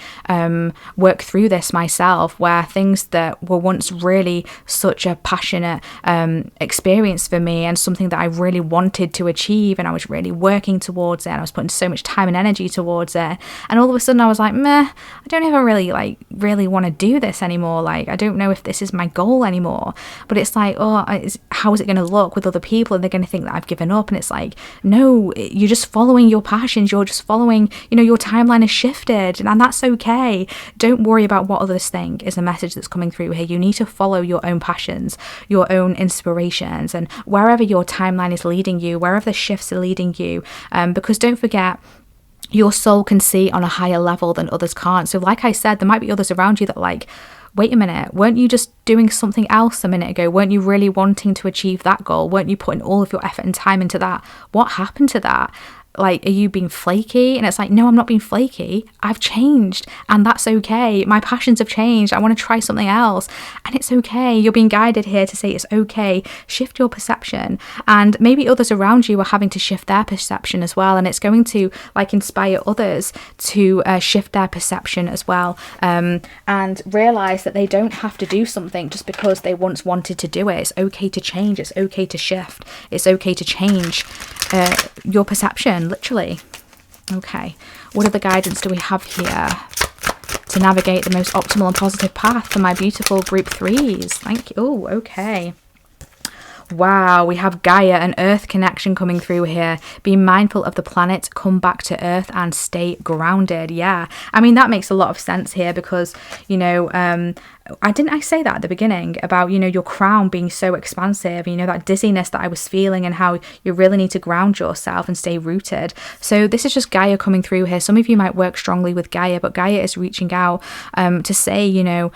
work through this myself, where things that were once really such a passionate experience for me, and something that I really wanted to achieve, and I was really working towards it, and I was putting so much time and energy towards it, and all of a sudden I was like, meh, I don't even really want to do this anymore. Like, I don't know if this is my goal anymore. But it's like, oh, how is it going to look with other people? And they're going to think that I've given up. And it's like, no, you're just following your passions. You're just following, you know, your timeline has shifted, and that's okay. Don't worry about what others think, is a message that's coming through here. You need to follow your own passions, your own inspirations, and wherever your timeline is leading you, wherever the shifts are leading you, because don't forget, your soul can see on a higher level than others can't. So like I said, there might be others around you that like, wait a minute, weren't you just doing something else a minute ago? Weren't you really wanting to achieve that goal? Weren't you putting all of your effort and time into that? What happened to that? Like, are you being flaky? And it's like, no, I'm not being flaky. I've changed, and that's okay. My passions have changed. I want to try something else, and it's okay. You're being guided here to say it's okay. Shift your perception, and maybe others around you are having to shift their perception as well, and it's going to like inspire others to shift their perception as well, and realize that they don't have to do something just because they once wanted to do it. It's okay to change. It's okay to shift. It's okay to change your perception, literally. Okay, what other guidance do we have here to navigate the most optimal and positive path for my beautiful group threes? Thank you. Oh, okay. Wow, we have Gaia and Earth connection coming through here. Be mindful of the planet, come back to Earth and stay grounded. Yeah, I mean, that makes a lot of sense here because, you know, I say that at the beginning about, you know, your crown being so expansive, you know, that dizziness that I was feeling, and how you really need to ground yourself and stay rooted. So this is just Gaia coming through here. Some of you might work strongly with Gaia, but Gaia is reaching out to say, you know,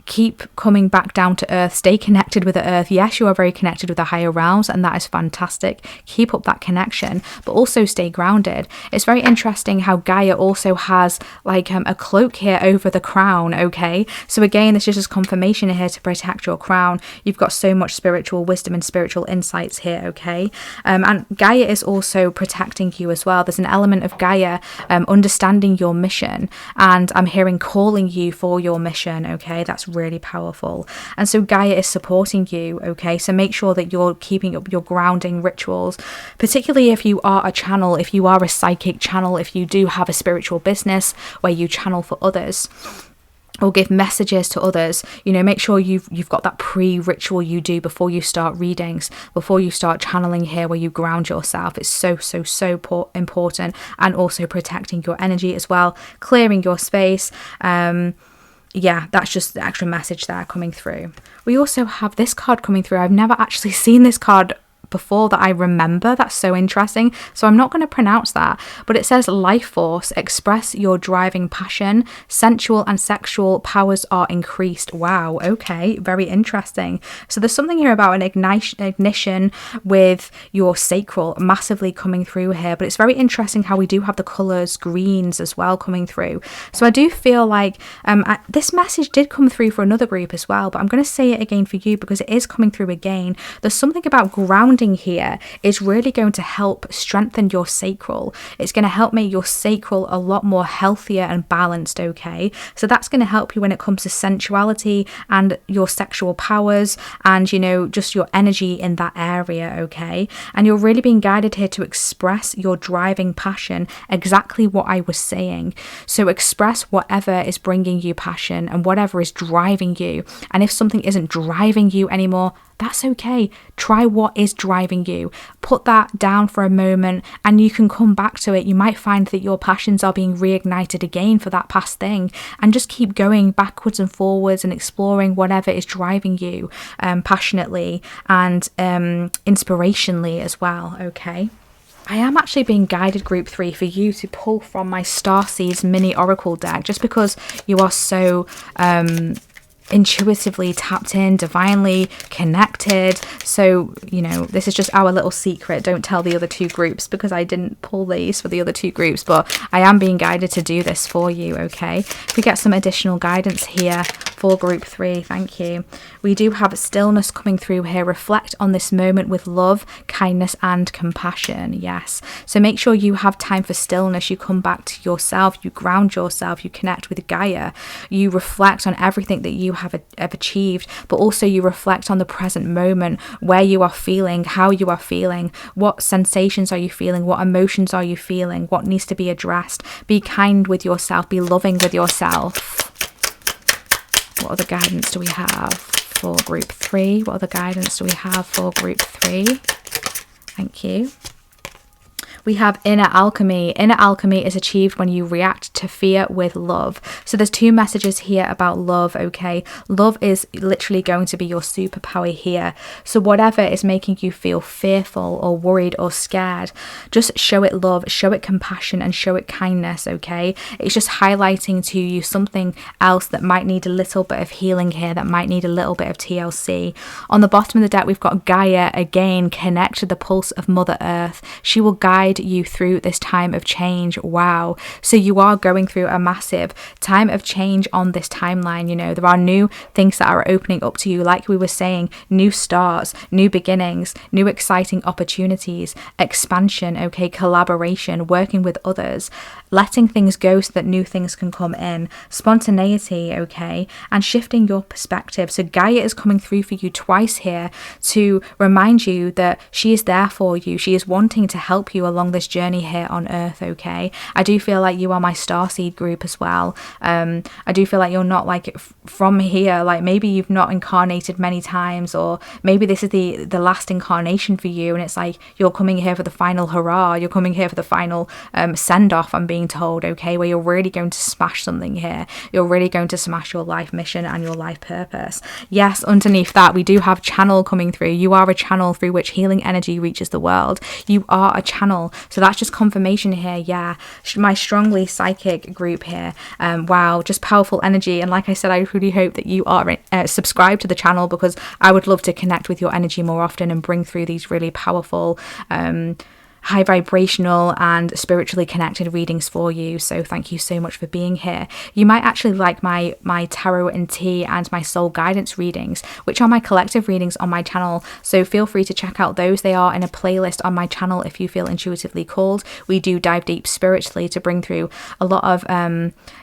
keep coming back down to Earth, stay connected with the Earth. Yes, you are very connected with the higher realms, and that is fantastic. Keep up that connection, but also stay grounded. It's very interesting how Gaia also has like a cloak here over the crown. Okay, so again, saying this is just confirmation here to protect your crown. You've got so much spiritual wisdom and spiritual insights here, okay? And Gaia is also protecting you as well. There's an element of Gaia understanding your mission, and I'm hearing calling you for your mission, okay? That's really powerful. And so Gaia is supporting you, okay? So make sure that you're keeping up your grounding rituals, particularly if you are a channel, if you are a psychic channel, if you do have a spiritual business where you channel for others or give messages to others. You know, make sure you've got that pre-ritual you do before you start readings, before you start channeling here, where you ground yourself. It's so important, and also protecting your energy as well, clearing your space. Yeah, that's just the extra message there coming through. We also have this card coming through. I've never actually seen this card before that I remember. That's so interesting. So I'm not going to pronounce that, but it says life force, express your driving passion, sensual and sexual powers are increased. Wow, okay, very interesting. So there's something here about an ignition with your sacral massively coming through here, but it's very interesting how we do have the colors greens as well coming through. So I do feel like this message did come through for another group as well, but I'm going to say it again for you because it is coming through again. There's something about grounding here is really going to help strengthen your sacral. It's going to help make your sacral a lot more healthier and balanced, okay? So that's going to help you when it comes to sensuality and your sexual powers and, you know, just your energy in that area, okay? And you're really being guided here to express your driving passion, exactly what I was saying. So express whatever is bringing you passion and whatever is driving you. And if something isn't driving you anymore, that's okay. Try what is driving you. Put that down for a moment and you can come back to it. You might find that your passions are being reignited again for that past thing, and just keep going backwards and forwards and exploring whatever is driving you passionately and inspirationally as well, okay? I am actually being guided, group 3, for you to pull from my Starseeds mini oracle deck, just because you are so intuitively tapped in, divinely connected. So, you know, this is just our little secret. Don't tell the other 2 groups because I didn't pull these for the other 2 groups, but I am being guided to do this for you, okay? If we get some additional guidance here for group 3, thank you. We do have stillness coming through here. Reflect on this moment with love, kindness and compassion. Yes. So make sure you have time for stillness. You come back to yourself, you ground yourself, you connect with Gaia, you reflect on everything that you have achieved, but also you reflect on the present moment, where you are feeling, how you are feeling, what sensations are you feeling, what emotions are you feeling, what needs to be addressed. Be kind with yourself, be loving with yourself. What other guidance do we have for group 3? What other guidance do we have for group 3? Thank you. We have inner alchemy. Inner alchemy is achieved when you react to fear with love. So there's 2 messages here about love, okay? Love is literally going to be your superpower here. So whatever is making you feel fearful or worried or scared, just show it love, show it compassion and show it kindness, okay? It's just highlighting to you something else that might need a little bit of healing here, that might need a little bit of TLC. On the bottom of the deck, we've got Gaia again. Connect to the pulse of Mother Earth. She will guide you through this time of change. Wow. So you are going through a massive time of change on this timeline. You know, there are new things that are opening up to you, like we were saying, new starts, new beginnings, new exciting opportunities, expansion, okay, collaboration, working with others, letting things go so that new things can come in, spontaneity, okay, and shifting your perspective. So Gaia is coming through for you twice here to remind you that she is there for you. She is wanting to help you along this journey here on Earth, okay? I do feel like you are my Starseed group as well. I do feel like you're not like from here, like maybe you've not incarnated many times, or maybe this is the last incarnation for you, and it's like you're coming here for the final hurrah, you're coming here for the final send-off, I'm being told, okay, where you're really going to smash something here. You're really going to smash your life mission and your life purpose. Yes, underneath that we do have channel coming through. You are a channel through which healing energy reaches the world. You are a channel. So that's just confirmation here. Yeah, my strongly psychic group here. Wow, just powerful energy. And like I said, I really hope that you are subscribed to the channel, because I would love to connect with your energy more often and bring through these really powerful high vibrational and spiritually connected readings for you. So thank you so much for being here. You might actually like my tarot and tea and my soul guidance readings, which are my collective readings on my channel. So feel free to check out those. They are in a playlist on my channel if you feel intuitively called. We do dive deep spiritually to bring through a lot of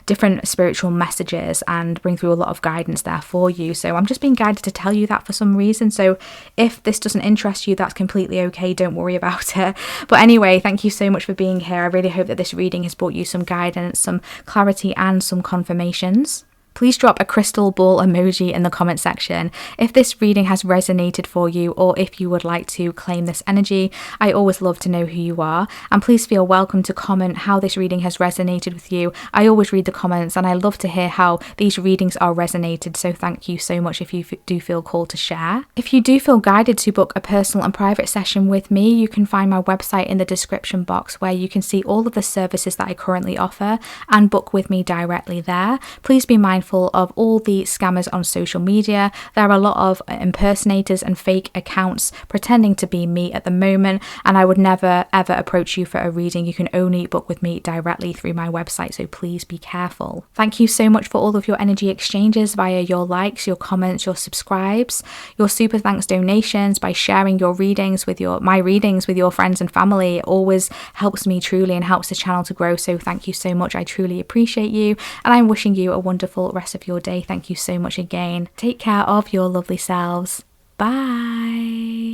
different spiritual messages and bring through a lot of guidance there for you. So I'm just being guided to tell you that for some reason. So if this doesn't interest you, that's completely okay. Don't worry about it. But anyway, thank you so much for being here. I really hope that this reading has brought you some guidance, some clarity, and some confirmations. Please drop a crystal ball emoji in the comment section if this reading has resonated for you, or if you would like to claim this energy. I always love to know who you are, and please feel welcome to comment how this reading has resonated with you. I always read the comments and I love to hear how these readings are resonated, so thank you so much if you do feel called to share. If you do feel guided to book a personal and private session with me, you can find my website in the description box, where you can see all of the services that I currently offer and book with me directly there. Please be mindful of all the scammers on social media. There are a lot of impersonators and fake accounts pretending to be me at the moment, and I would never ever approach you for a reading. You can only book with me directly through my website, so please be careful. Thank you so much for all of your energy exchanges via your likes, your comments, your subscribes, your super thanks donations, by sharing your readings with my readings with your friends and family. It always helps me truly and helps the channel to grow, so thank you so much. I truly appreciate you, and I'm wishing you a wonderful rest of your day. Thank you so much again. Take care of your lovely selves. Bye.